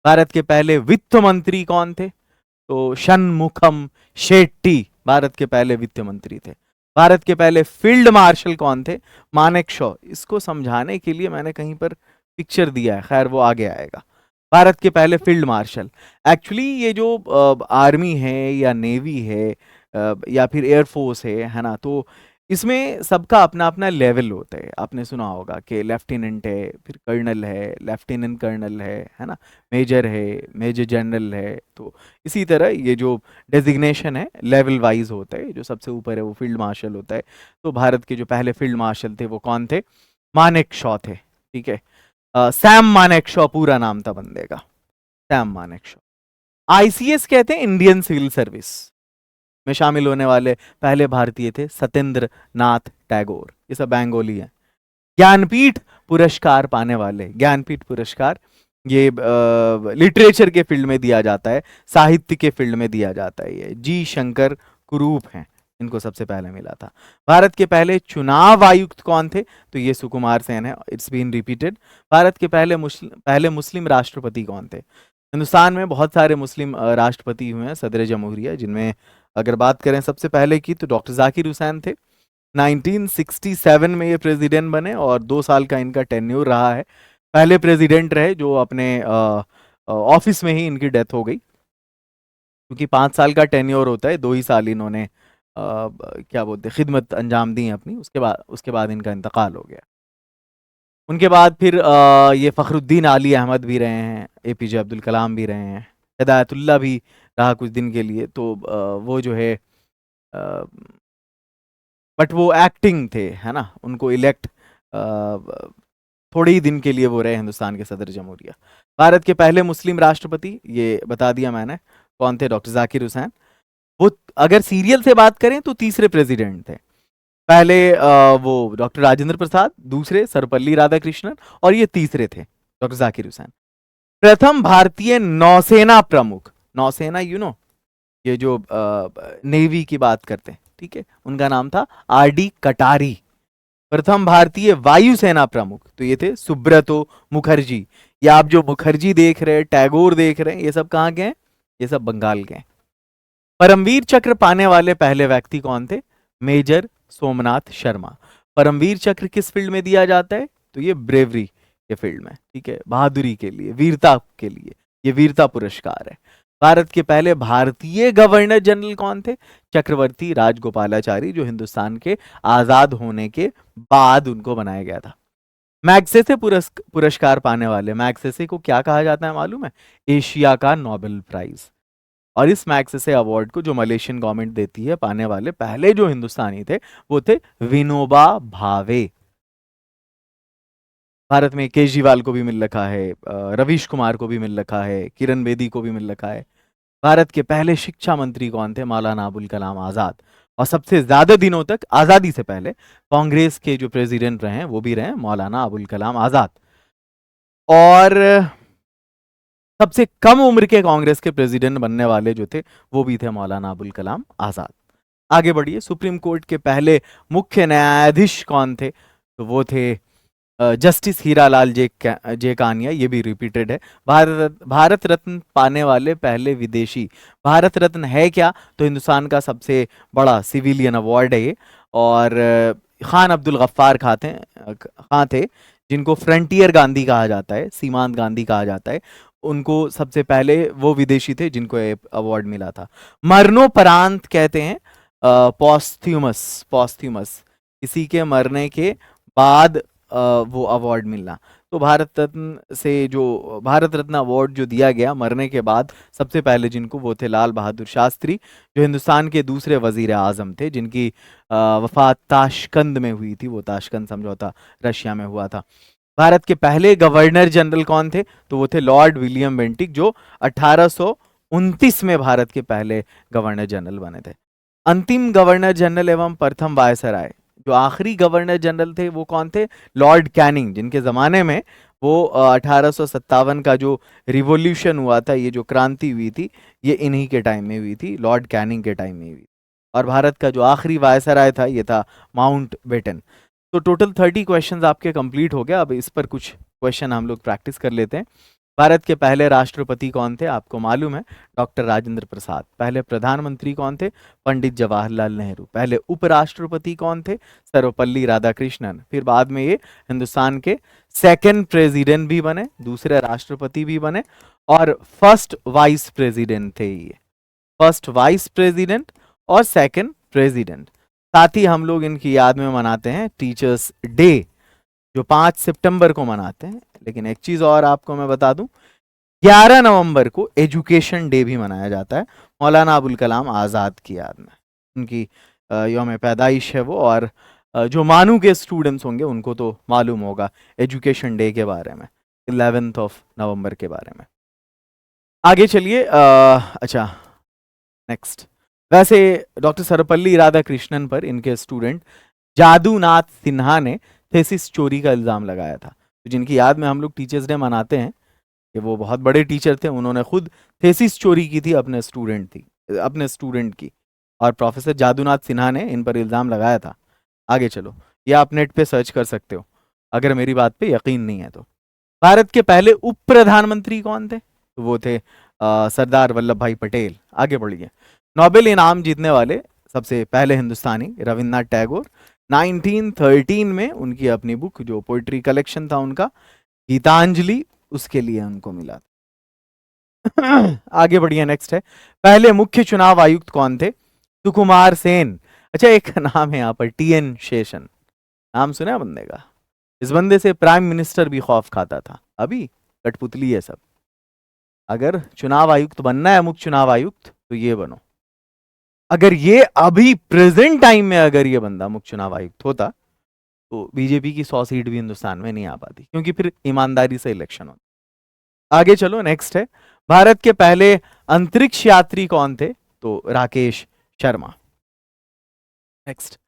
भारत के पहले वित्त मंत्री कौन थे? तो शनमुखम शेट्टी भारत के पहले वित्त मंत्री थे। भारत के पहले फील्ड मार्शल कौन थे? मानेकशॉ। इसको समझाने के लिए मैंने कहीं पर पिक्चर दिया है, खैर वो आगे आएगा। भारत के पहले फील्ड मार्शल। एक्चुअली ये जो आर्मी है या नेवी है या फिर एयरफोर्स है ना, तो इसमें सबका अपना अपना लेवल होता है। आपने सुना होगा कि लेफ्टिनेंट है, फिर कर्नल है, लेफ्टिनेंट कर्नल है ना, मेजर है, मेजर जनरल है। तो इसी तरह ये जो डेजिग्नेशन है लेवल वाइज होता है, जो सबसे ऊपर है वो फील्ड मार्शल होता है। तो भारत के जो पहले फील्ड मार्शल थे वो कौन थे? मानेकशॉ थे, ठीक है। सैम मानेकशॉ पूरा नाम था बंदे का, सैम मानेकशॉ। आईसीएस कहते हैं इंडियन सिविल सर्विस में शामिल होने वाले पहले भारतीय थे सत्येंद्र नाथ टैगोर। ये सब बंगाली हैं। ज्ञानपीठ पुरस्कार पाने वाले, ज्ञानपीठ पुरस्कार ये लिटरेचर के फील्ड में दिया जाता है, साहित्य के फील्ड में दिया जाता है। ये जी शंकर कुरूप हैं, इनको सबसे पहले मिला था। भारत के पहले चुनाव आयुक्त कौन थे? तो ये सुकुमार सेन है, इट्स बीन रिपीटेड। भारत के पहले मुस्लिम राष्ट्रपति कौन थे? हिंदुस्तान में बहुत सारे मुस्लिम राष्ट्रपति हुए हैं, सदर जमहूरिया, जिनमें अगर बात करें सबसे पहले की तो डॉक्टर जाकिर हुसैन थे। 1967 में ये प्रेसिडेंट बने और 2 साल का इनका टेन्योर रहा है। पहले प्रेसिडेंट रहे जो अपने ऑफिस में ही इनकी डेथ हो गई, क्योंकि 5 साल का टेन्योर होता है, 2 ही साल इन्होंने क्या बोलते खिदमत अंजाम दी अपनी, उसके बाद इनका इंतकाल हो गया। उनके बाद फिर ये फखरुद्दीन अली अहमद भी रहे हैं, एपीजे अब्दुल कलाम भी रहे हैं, हिदायतुल्लाह भी रहा कुछ दिन के लिए। तो वो जो है बट वो एक्टिंग थे, है ना, उनको इलेक्ट थोड़े ही दिन के लिए वो रहे हिंदुस्तान के सदर जमहूरिया। भारत के पहले मुस्लिम राष्ट्रपति ये बता दिया मैंने कौन थे, डॉक्टर जाकिर हुसैन। वो अगर सीरियल से बात करें तो तीसरे प्रेसिडेंट थे। पहले वो डॉक्टर राजेंद्र प्रसाद, दूसरे सर्वपल्ली राधाकृष्णन और ये तीसरे थे डॉक्टर जाकिर हुसैन। प्रथम भारतीय नौसेना प्रमुख, नौसेना ये जो नेवी की बात करते हैं, ठीक है, उनका नाम था आरडी कटारी। प्रथम भारतीय वायुसेना प्रमुख तो ये थे सुब्रतो मुखर्जी। या आप जो मुखर्जी देख रहे हैं, टैगोर देख रहे हैं, ये सब कहाँ के हैं? ये सब बंगाल के हैं। परमवीर चक्र पाने वाले पहले व्यक्ति कौन थे? मेजर सोमनाथ शर्मा। परमवीर चक्र किस फील्ड में दिया जाता है? तो ये ब्रेवरी के फील्ड में, ठीक है, बहादुरी के लिए, वीरता के लिए, ये वीरता पुरस्कार है। भारत के पहले भारतीय गवर्नर जनरल कौन थे? चक्रवर्ती राजगोपालाचारी, जो हिंदुस्तान के आजाद होने के बाद उनको बनाया गया था। मैग्सेसे पुरस्कार पाने वाले, मैग्सेसे को क्या कहा जाता है मालूम है? एशिया का नोबेल प्राइज। और इस मैग्सेसे अवार्ड को जो मलेशियन गवर्नमेंट देती है, पाने वाले पहले जो हिंदुस्तानी थे वो थे विनोबा भावे। भारत में केजरीवाल को भी मिल रखा है, रवीश कुमार को भी मिल रखा है, किरण बेदी को भी मिल रखा है। भारत के पहले शिक्षा मंत्री कौन थे? मौलाना अबुल कलाम आजाद। और सबसे ज्यादा दिनों तक आजादी से पहले कांग्रेस के जो प्रेसिडेंट रहे हैं वो भी रहे मौलाना अबुल कलाम आजाद। और सबसे कम उम्र के कांग्रेस के प्रेसिडेंट बनने वाले जो थे वो भी थे मौलाना अबुल कलाम आजाद। आगे बढ़िए, सुप्रीम कोर्ट के पहले मुख्य न्यायाधीश कौन थे? तो वो थे जस्टिस हीरालाल जे कानिया, ये भी रिपीटेड है। भारत रत्न पाने वाले पहले विदेशी। भारत रत्न है क्या? तो हिंदुस्तान का सबसे बड़ा सिविलियन अवार्ड है ये। और खान अब्दुल गफ्फार खां थे, जिनको फ्रंटियर गांधी कहा जाता है, सीमांत गांधी कहा जाता है। उनको सबसे पहले वो विदेशी थे जिनको अवार्ड मिला था। मरणोपरांत कहते हैं पॉस्थ्यूमस, किसी के मरने के बाद वो अवार्ड मिलना। तो भारत रत्न से जो भारत रत्न अवार्ड जो दिया गया मरने के बाद, सबसे पहले जिनको, वो थे लाल बहादुर शास्त्री, जो हिंदुस्तान के दूसरे वजीर आजम थे, जिनकी वफात ताशकंद में हुई थी। वो ताशकंद समझौता रशिया में हुआ था। भारत के पहले गवर्नर जनरल कौन थे? तो वो थे लॉर्ड विलियम बेंटिक, जो 1829 में भारत के पहले गवर्नर जनरल बने थे। अंतिम गवर्नर जनरल एवं प्रथम वायसराय, जो आखिरी गवर्नर जनरल थे, वो कौन थे? लॉर्ड कैनिंग, जिनके जमाने में वो 1857 का जो रिवॉल्यूशन हुआ था, ये जो क्रांति हुई थी, ये इन्हीं के टाइम में हुई थी, लॉर्ड कैनिंग के टाइम में हुई। और भारत का जो आखिरी वायसराय था, ये था माउंट बेटन। तो टोटल 30 क्वेश्चंस आपके कंप्लीट हो गया। अब इस पर कुछ क्वेश्चन हम लोग प्रैक्टिस कर लेते हैं। भारत के पहले राष्ट्रपति कौन थे? आपको मालूम है, डॉक्टर राजेंद्र प्रसाद। पहले प्रधानमंत्री कौन थे? पंडित जवाहरलाल नेहरू। पहले उपराष्ट्रपति कौन थे? सर्वपल्ली राधाकृष्णन। फिर बाद में ये हिंदुस्तान के सेकंड प्रेसिडेंट भी बने, दूसरे राष्ट्रपति भी बने, और फर्स्ट वाइस प्रेसिडेंट थे ये। फर्स्ट वाइस प्रेसिडेंट और सेकंड प्रेसिडेंट। साथ ही हम लोग इनकी याद में मनाते हैं टीचर्स डे, जो 5 सितंबर को मनाते हैं। लेकिन एक चीज और आपको मैं बता दूं, 11 नवंबर को एजुकेशन डे भी मनाया जाता है, मौलाना अबुल कलाम आज़ाद की याद में। उनकी यौम पैदाइश है वो। और जो मानू के स्टूडेंट्स होंगे उनको तो मालूम होगा एजुकेशन डे के बारे में, 11 नवंबर के बारे में। आगे चलिए। अच्छा, नेक्स्ट। वैसे डॉक्टर सर्वपल्ली राधाकृष्णन पर इनके स्टूडेंट जादूनाथ सिन्हा ने थेसिस चोरी का इल्जाम लगाया था। तो जिनकी याद में हम लोग टीचर्स डे मनाते हैं, कि वो बहुत बड़े टीचर थे, उन्होंने खुद थेसिस चोरी की थी अपने स्टूडेंट की। और प्रोफेसर जादूनाथ सिन्हा ने इन पर इल्जाम लगाया था। आगे चलो, ये आप नेट पे सर्च कर सकते हो अगर मेरी बात पे यकीन नहीं है तो। भारत के पहले उप प्रधानमंत्री कौन थे? तो वो थे सरदार वल्लभ भाई पटेल। आगे बढ़िए। नोबेल इनाम जीतने वाले सबसे पहले हिंदुस्तानी रविन्द्रनाथ टैगोर। 1913 में उनकी अपनी बुक, जो पोइट्री कलेक्शन था उनका गीतांजलि, उसके लिए उनको मिला था। आगे बढ़िए। नेक्स्ट है, पहले मुख्य चुनाव आयुक्त कौन थे? सुकुमार सेन। अच्छा, एक नाम है यहाँ पर, TN शेषन। नाम सुना बंदे का? इस बंदे से प्राइम मिनिस्टर भी खौफ खाता था। अभी कठपुतली है सब। अगर चुनाव आयुक्त बनना है, मुख्य चुनाव आयुक्त, तो ये बनो। अगर ये अभी प्रेजेंट टाइम में अगर ये बंदा मुख्य चुनाव आयुक्त होता, तो बीजेपी की 100 सीट भी हिंदुस्तान में नहीं आ पाती, क्योंकि फिर ईमानदारी से इलेक्शन होता। आगे चलो। नेक्स्ट है, भारत के पहले अंतरिक्ष यात्री कौन थे? तो राकेश शर्मा। नेक्स्ट,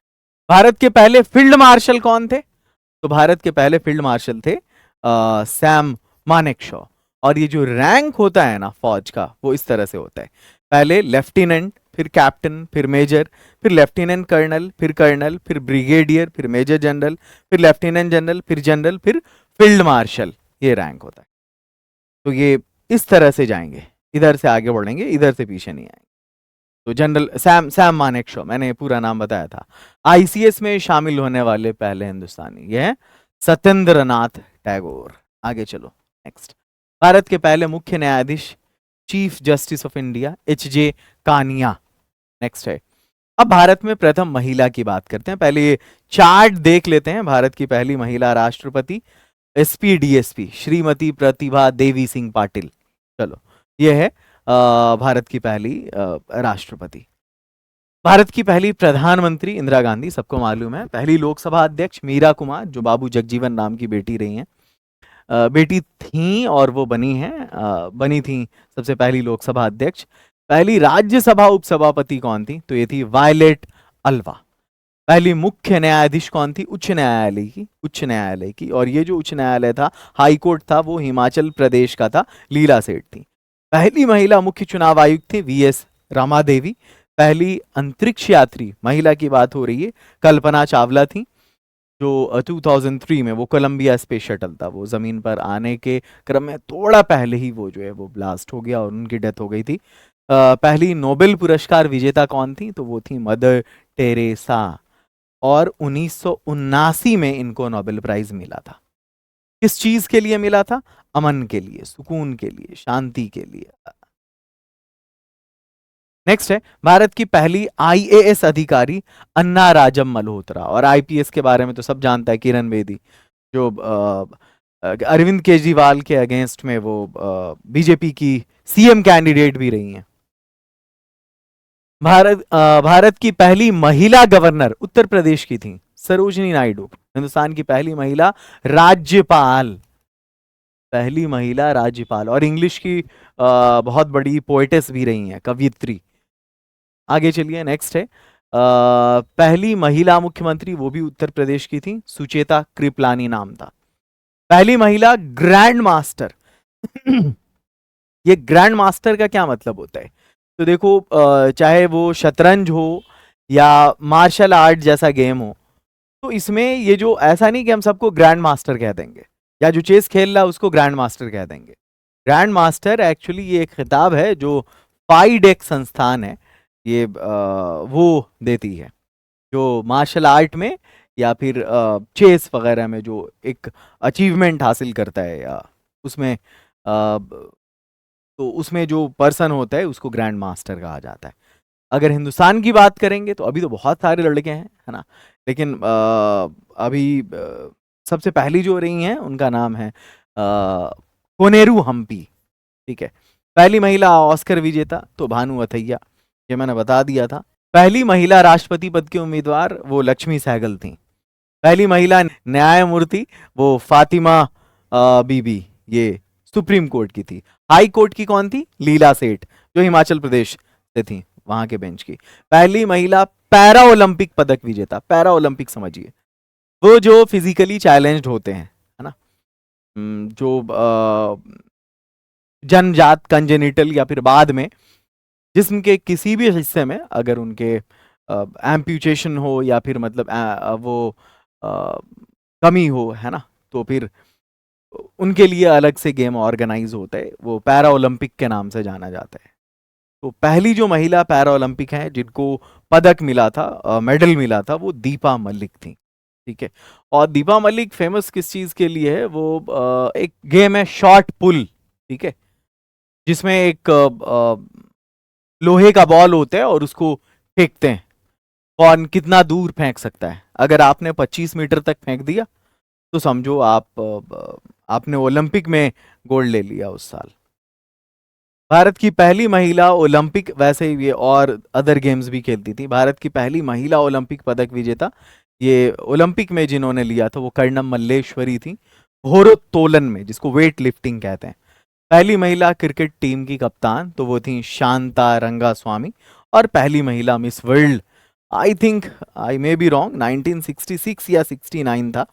भारत के पहले फील्ड मार्शल कौन थे? तो भारत के पहले फील्ड मार्शल थे सैम मानेकशॉ। और ये जो रैंक होता है ना फौज का, वो इस तरह से होता है, पहले लेफ्टिनेंट, फिर कैप्टन, फिर मेजर, फिर लेफ्टिनेंट कर्नल, फिर ब्रिगेडियर, फिर मेजर जनरल, फिर लेफ्टिनेंट जनरल, फिर जनरल, फिर फील्ड मार्शल। ये रैंक होता है। तो ये इस तरह से जाएंगे, इधर से आगे बढ़ेंगे, इधर से पीछे नहीं आएंगे। तो जनरल सैम मानेकशॉ, मैंने पूरा नाम बताया था। ICS में शामिल होने वाले पहले हिंदुस्तानी ये हैं सत्येंद्र नाथ टैगोर। आगे चलो। नेक्स्ट, भारत के पहले मुख्य न्यायाधीश chief justice of India HJ Kania. Next है, अब भारत में प्रथम महिला की बात करते हैं। पहले ये चार्ट देख लेते हैं। भारत की पहली महिला राष्ट्रपति SP DSP श्रीमती प्रतिभा देवी सिंह पाटिल। चलो, ये है भारत की पहली राष्ट्रपति। भारत की पहली प्रधानमंत्री इंदिरा गांधी, सबको मालूम है। पहली लोकसभा अध्यक्ष मीरा कुमार, जो बाबू जगजीवन राम की बेटी रही हैं, बेटी थी और वो बनी थी सबसे पहली लोकसभा अध्यक्ष। पहली राज्यसभा उपसभापति कौन थी? तो ये थी वायलेट अल्वा। पहली मुख्य न्यायाधीश कौन थी? उच्च न्यायालय की। और ये जो उच्च न्यायालय था, हाई कोर्ट था, वो हिमाचल प्रदेश का था, लीला सेठ थी। पहली महिला मुख्य चुनाव आयुक्त थी VS रामादेवी। पहली अंतरिक्ष यात्री महिला की बात हो रही है, कल्पना चावला थी, जो 2003 में वो कोलंबिया स्पेस शटल था, वो जमीन पर आने के क्रम में थोड़ा पहले ही वो जो है वो ब्लास्ट हो गया और उनकी डेथ हो गई थी। पहली नोबेल पुरस्कार विजेता कौन थी? तो वो थी मदर टेरेसा। और 1979 में इनको नोबेल प्राइज मिला था। किस चीज के लिए मिला था? अमन के लिए, सुकून के लिए, शांति के लिए। नेक्स्ट है, भारत की पहली IAS अधिकारी अन्ना राजम मल्होत्रा। और IPS के बारे में तो सब जानता है, किरण बेदी, जो अरविंद केजरीवाल के अगेंस्ट में वो बीजेपी की CM कैंडिडेट भी रही हैं। भारत की पहली महिला गवर्नर उत्तर प्रदेश की थी, सरोजिनी नायडू, हिंदुस्तान की पहली महिला राज्यपाल, पहली महिला राज्यपाल, और इंग्लिश की बहुत बड़ी पोएटेस भी रही हैं, कवियत्री। आगे चलिए, नेक्स्ट है पहली महिला मुख्यमंत्री, वो भी उत्तर प्रदेश की थी, सुचेता कृपलानी नाम था। पहली महिला ग्रैंड मास्टर ये ग्रैंड मास्टर का क्या मतलब होता है? तो देखो, चाहे वो शतरंज हो या मार्शल आर्ट जैसा गेम हो, तो इसमें ये जो, ऐसा नहीं कि हम सबको ग्रैंड मास्टर कह देंगे, या जो चेस खेल रहा है उसको ग्रैंड मास्टर कह देंगे। ग्रैंड मास्टर एक्चुअली ये एक खिताब है जो फाइडेक संस्थान है, ये वो देती है, जो मार्शल आर्ट में या फिर चेस वगैरह में जो एक अचीवमेंट हासिल करता है, या उसमें तो उसमें जो पर्सन होता है उसको ग्रैंड मास्टर कहा जाता है। अगर हिंदुस्तान की बात करेंगे तो अभी तो बहुत सारे लड़के हैं, है ना, लेकिन अभी सबसे पहली जो रही हैं उनका नाम है कोनेरू हम्पी, ठीक है। पहली महिला ऑस्कर विजेता तो भानु अथैया, ये मैंने बता दिया था। पहली महिला राष्ट्रपति पद की उम्मीदवार वो लक्ष्मी सहगल थी। पहली महिला न्यायमूर्ति वो फातिमा बीबी, ये सुप्रीम कोर्ट की थी। हाई कोर्ट की कौन थी? लीला सेठ, जो हिमाचल प्रदेश से थी, वहां के बेंच की। पहली महिला पैरा ओलंपिक पदक विजेता, पैरा ओलंपिक समझिए, वो जो फिजिकली चैलेंज्ड होते हैं, है ना, जो जनजात कंजेनिटल या फिर बाद में जिस्म के किसी भी हिस्से में अगर उनके एम्प्यूटेशन हो या फिर मतलब वो कमी हो, है ना, तो फिर उनके लिए अलग से गेम ऑर्गेनाइज होता है, वो पैरा ओलंपिक के नाम से जाना जाता है। तो पहली जो महिला पैरा ओलंपिक है जिनको पदक मिला था, मेडल मिला था, वो दीपा मलिक थी, ठीक है। और दीपा मलिक फेमस किस चीज के लिए है? वो एक गेम है शॉर्ट पुल, ठीक है, जिसमें एक लोहे का बॉल होता है और उसको फेंकते हैं, कौन कितना दूर फेंक सकता है। अगर आपने 25 मीटर तक फेंक दिया तो समझो आपने ओलंपिक में गोल्ड ले लिया उस साल। भारत की पहली महिला ओलंपिक, वैसे ही ये और अदर गेम्स भी खेलती थी, भारत की पहली महिला ओलंपिक पदक विजेता ये ओलंपिक में जिन्होंने लिया था वो कर्णम मल्लेश्वरी थी, भारोत्तोलन में, जिसको वेट लिफ्टिंग कहते हैं। पहली महिला क्रिकेट टीम की कप्तान तो वो थी शांता रंगास्वामी। और पहली महिला miss world, I think, I may be wrong, 1966 या 69 था,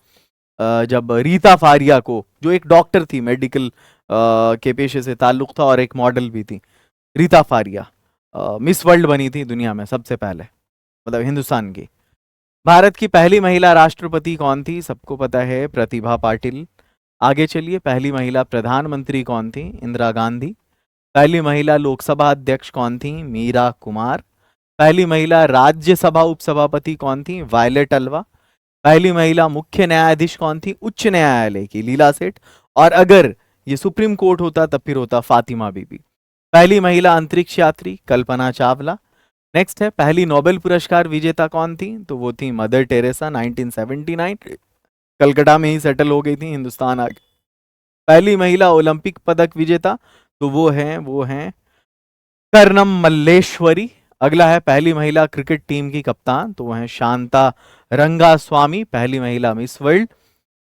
जब रीता फारिया को, जो एक डॉक्टर थी, मेडिकल के पेशे से ताल्लुक था और एक मॉडल भी थी, रीता फारिया मिस वर्ल्ड बनी थी दुनिया में सबसे पहले, मतलब हिंदुस्तान की। भारत की पहली महिला राष्ट्रपति कौन थी? सबको पता है, प्रतिभा पाटिल। आगे चलिए, पहली महिला प्रधानमंत्री कौन थी? इंदिरा गांधी। पहली महिला लोकसभा अध्यक्ष कौन थी? मीरा कुमार। पहली महिला राज्यसभा उपसभापति कौन थी? वायलेट अल्वा। पहली महिला मुख्य न्यायाधीश कौन थी? उच्च न्यायालय की लीला सेठ। और अगर ये सुप्रीम कोर्ट होता तब फिर होता फातिमा बीबी। पहली महिला अंतरिक्ष यात्री कल्पना चावला। नेक्स्ट है, पहली नोबेल पुरस्कार विजेता कौन थी? तो वो थी मदर टेरेसा, 1979, कलकत्ता में ही सेटल हो गई थी, हिंदुस्तान आ गई। पहली महिला ओलंपिक पदक विजेता तो वो हैं कर्णम मल्लेश्वरी। अगला है पहली महिला क्रिकेट टीम की कप्तान तो वो है शांता रंगास्वामी। पहली महिला miss world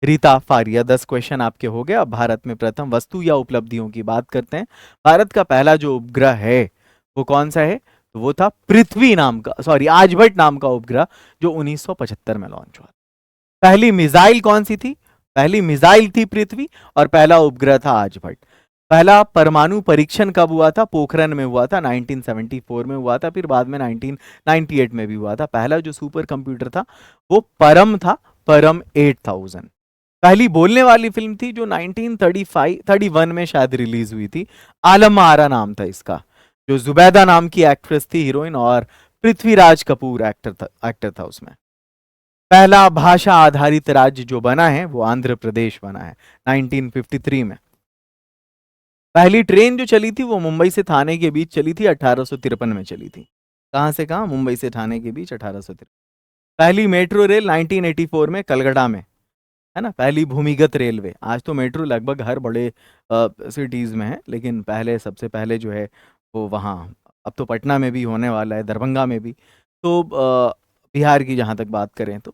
Reita Faria. 10 question आपके हो गए। अब भारत में प्रथम वस्तु या उपलब्धियों की बात करते हैं। भारत का पहला जो उपग्रह है वो कौन सा है? तो वो था पृथ्वी नाम का, सॉरी, आर्यभट्ट नाम का उपग्रह, जो 1975 में लॉन्च हुआ। पहली मिसाइल कौन सी थी? पहली मिसाइल थी पृथ्वी, और पहला उपग्रह था आर्यभट्ट। पहला परमाणु परीक्षण कब हुआ था? पोखरण में हुआ था, 1974 में हुआ था, फिर बाद में 1998 में भी हुआ था। पहला जो सुपर कंप्यूटर था वो परम था, परम 8000। पहली बोलने वाली फिल्म थी जो 1931 में शायद रिलीज हुई थी, आलम आरा नाम था इसका, जो जुबैदा नाम की एक्ट्रेस थी हीरोइन, और पृथ्वीराज कपूर एक्टर था उसमें। पहला भाषा आधारित राज्य जो बना है वो आंध्र प्रदेश बना है 1953 में। पहली ट्रेन जो चली थी वो मुंबई से थाने के बीच चली थी, 1853 में चली थी। कहां से कहां? मुंबई से थाने के बीच, 1853। पहली मेट्रो रेल 1984 में कलकत्ता में, है ना। पहली भूमिगत रेलवे, आज तो मेट्रो लगभग हर बड़े सिटीज में है, लेकिन पहले, सबसे पहले जो है वो वहाँ, अब तो पटना में भी होने वाला है, दरभंगा में भी। तो बिहार की जहाँ तक बात करें तो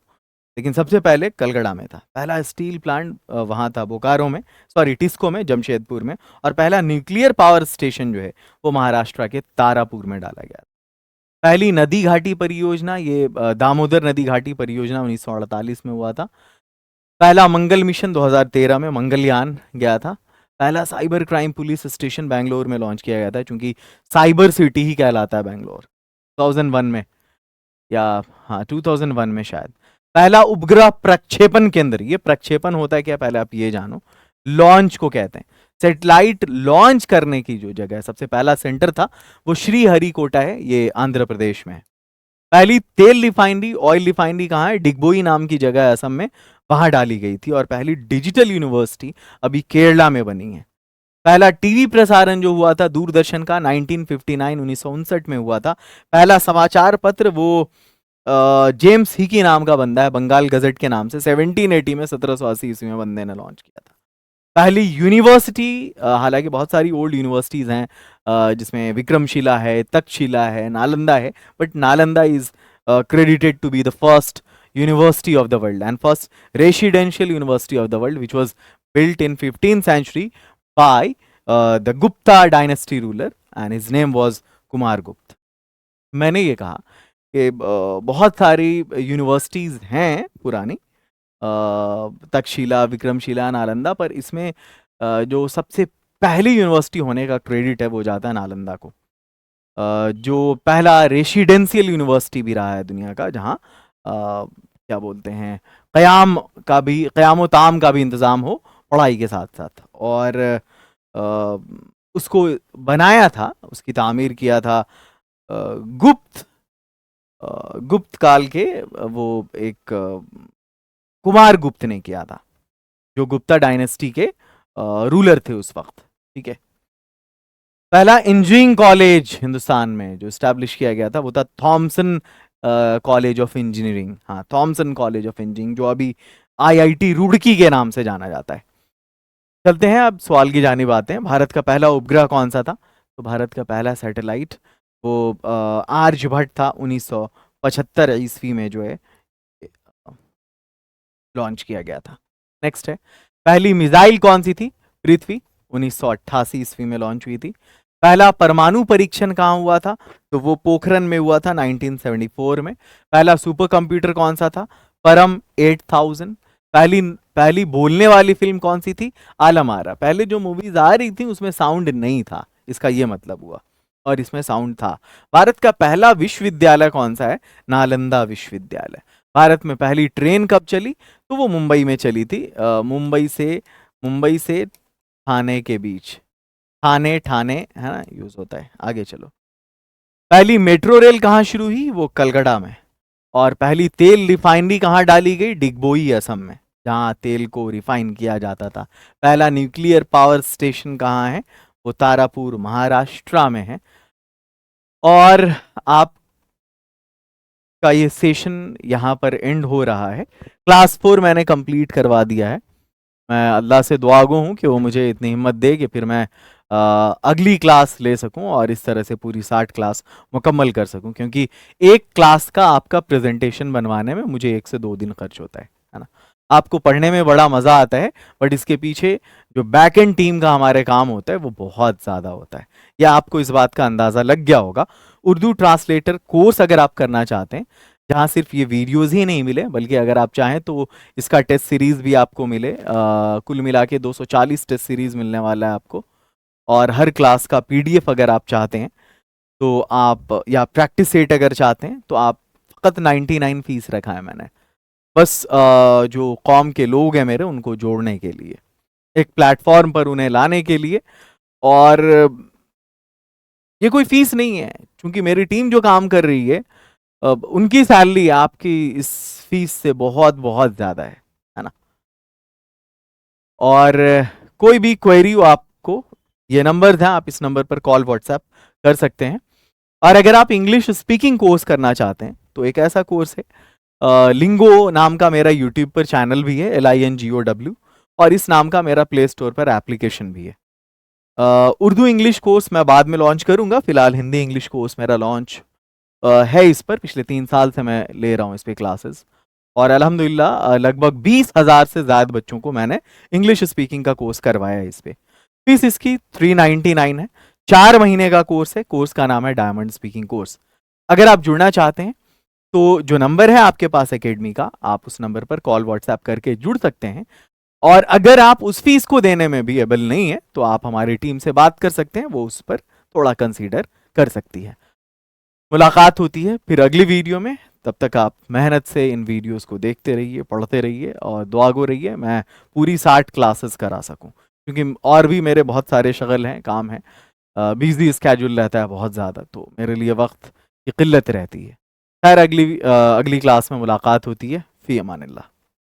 लेकिन सबसे पहले कलकड़ा में था। पहला स्टील प्लांट वहाँ था बोकारो में, सॉरी टिस्को में, जमशेदपुर में। और पहला न्यूक्लियर पावर स्टेशन जो है वो महाराष्ट्र के तारापुर में डाला गया। पहली नदी घाटी परियोजना ये दामोदर नदी घाटी परियोजना 1948 में हुआ था। पहला मंगल मिशन 2013 में मंगलयान गया था। पहला cyber crime police station Bangalore में लॉन्च किया गया था, क्योंकि साइबर सिटी ही कहलाता है बैंगलोर, 2001 में, या हाँ 2001 में शायद। पहला उपग्रह प्रक्षेपण केंद्र, ये प्रक्षेपण होता है क्या पहले आप ये जानो, लॉन्च को कहते हैं। सैटेलाइट लॉन्च करने की जो जगह है, सबसे पहला सेंटर था वो श्रीहरिकोटा है, ये आंध्र प्रदेश में है। पहली तेल रिफाइनरी, ऑयल रिफाइनरी कहाँ है, डिगबोई नाम की जगह है असम में, वहां डाली गई थी। और पहली डिजिटल यूनिवर्सिटी अभी केरला में बनी है। पहला टीवी प्रसारण जो हुआ था दूरदर्शन का 1959 में हुआ था। पहला समाचार पत्र वो जेम्स हिकी नाम का बंदा है, बंगाल गजट के नाम से, 1780 में 1780 ईस्वी में बंदे ने लॉन्च किया था। पहली यूनिवर्सिटी, हालांकि बहुत सारी ओल्ड यूनिवर्सिटीज हैं, जिसमें विक्रमशिला है, तक्षशिला है, नालंदा है, but Nalanda is credited to be the first university of the world and first residential university of the world, which was built in 15th century by the Gupta dynasty ruler and his name was Kumar गुप्त। मैंने ये कहा कि बहुत सारी universities हैं पुरानी, तक्षशिला, विक्रमशिला, नालंदा, पर इसमें जो सबसे पहली यूनिवर्सिटी होने का क्रेडिट है वो जाता है नालंदा को, जो पहला रेसिडेंशियल यूनिवर्सिटी भी रहा है दुनिया का, जहाँ क्या बोलते हैं, क़याम ताम का भी इंतज़ाम हो पढ़ाई के साथ साथ। और उसको बनाया था, उसकी तामीर किया था गुप्त काल के वो एक कुमार गुप्त ने किया था, जो गुप्ता डायनेस्टी के रूलर थे उस वक्त। ठीक है। पहला इंजीनियरिंग कॉलेज हिंदुस्तान में जो स्टैब्लिश किया गया था वो था थॉमसन कॉलेज ऑफ इंजीनियरिंग, हाँ थॉमसन कॉलेज ऑफ इंजीनियरिंग, जो अभी आईआईटी रुड़की के नाम से जाना जाता है। चलते हैं अब सवाल की जानिब आते हैं। भारत का पहला उपग्रह कौन सा था? तो भारत का पहला सैटेलाइट वो आर्यभट्ट था, 1975 ईस्वी में जो है लॉन्च किया गया था। नेक्स्ट है, पहली मिसाइल कौन सी थी? पृथ्वी, 1988 ईस्वी में लॉन्च हुई थी। पहला परमाणु परीक्षण कहाँ हुआ था? तो वो पोखरन में हुआ था 1974 में। पहला सुपर कंप्यूटर कौन सा था? परम 8000। पहली बोलने वाली फिल्म कौन सी थी? आलम आरा। पहले जो मूवीज आ रही थी उसमें साउंड नहीं था, इसका ये मतलब हुआ, और इसमें साउंड था। भारत का पहला विश्वविद्यालय कौन सा है? नालंदा विश्वविद्यालय। भारत में पहली ट्रेन कब चली? तो वो मुंबई में चली थी, मुंबई से ठाणे के बीच, ठाणे है ना यूज होता है। आगे चलो। पहली मेट्रो रेल कहाँ शुरू हुई? वो कलकत्ता में। और पहली तेल रिफाइनरी कहाँ डाली गई? डिगबोई असम में, जहाँ तेल को रिफाइन किया जाता था। पहला न्यूक्लियर पावर स्टेशन कहाँ है? वो तारापुर महाराष्ट्र में है। और आप का ये सेशन यहाँ पर एंड हो रहा है। क्लास 4 मैंने कंप्लीट करवा दिया है। मैं अल्लाह से दुआगो हूँ कि वो मुझे इतनी हिम्मत दे कि फिर मैं अगली क्लास ले सकूं और इस तरह से पूरी 60 क्लास मुकम्मल कर सकूं, क्योंकि एक क्लास का आपका प्रेजेंटेशन बनवाने में मुझे 1 से 2 दिन खर्च होता है ना। आपको पढ़ने में बड़ा मज़ा आता है, बट इसके पीछे जो बैक एंड टीम का हमारे काम होता है वो बहुत ज़्यादा होता है। या आपको इस बात का अंदाज़ा लग गया होगा। उर्दू ट्रांसलेटर कोर्स अगर आप करना चाहते हैं, जहाँ सिर्फ ये वीडियोज़ ही नहीं मिले, बल्कि अगर आप चाहें तो इसका टेस्ट सीरीज़ भी आपको मिले, कुल मिला के 240 टेस्ट सीरीज़ मिलने वाला है आपको। और हर क्लास का पीडीएफ अगर आप चाहते हैं तो आप, या प्रैक्टिस सेट अगर चाहते हैं तो आप, फ़कत 99 फीस रखा है मैंने, बस जो कौम के लोग हैं मेरे, उनको जोड़ने के लिए, एक प्लेटफॉर्म पर उन्हें लाने के लिए। और ये कोई फीस नहीं है, क्योंकि मेरी टीम जो काम कर रही है उनकी सैलरी आपकी इस फीस से बहुत बहुत ज़्यादा है ना। और कोई भी क्वेरी हो आपको, ये नंबर है, आप इस नंबर पर कॉल व्हाट्सएप कर सकते हैं। और अगर आप इंग्लिश स्पीकिंग कोर्स करना चाहते हैं तो एक ऐसा कोर्स है, लिंगो नाम का मेरा यूट्यूब पर चैनल भी है, LINGOW, और इस नाम का मेरा प्ले स्टोर पर एप्लीकेशन भी है। उर्दू इंग्लिश कोर्स मैं बाद में लॉन्च करूंगा, फिलहाल हिंदी इंग्लिश कोर्स मेरा लॉन्च है इस पर, पिछले 3 साल से मैं ले रहा हूँ इस पर क्लासेस। और अल्हम्दुलिल्लाह लगभग 20,000 से ज़्यादा बच्चों को मैंने इंग्लिश स्पीकिंग का कोर्स करवाया है इस पे। फीस इसकी 399 है। 4 महीने का कोर्स है। कोर्स का नाम है डायमंड स्पीकिंग कोर्स। अगर आप जुड़ना चाहते हैं तो जो नंबर है आपके पास एकेडमी का, आप उस नंबर पर कॉल व्हाट्सएप करके जुड़ सकते हैं। और अगर आप उस फीस को देने में भी एबल नहीं है तो आप हमारी टीम से बात कर सकते हैं, वो उस पर थोड़ा कंसीडर कर सकती है। मुलाकात होती है फिर अगली वीडियो में। तब तक आप मेहनत से इन वीडियोस को देखते रहिए, पढ़ते रहिए और दुआ गो रहिए मैं पूरी 60 क्लासेस करा सकूं, क्योंकि और भी मेरे बहुत सारे शगल हैं, काम है, बिजी स्केड्यूल रहता है बहुत ज़्यादा, तो मेरे लिए वक्त की किल्लत रहती है। खैर अगली क्लास में मुलाकात होती है। फ़ी अमानिल्लाह।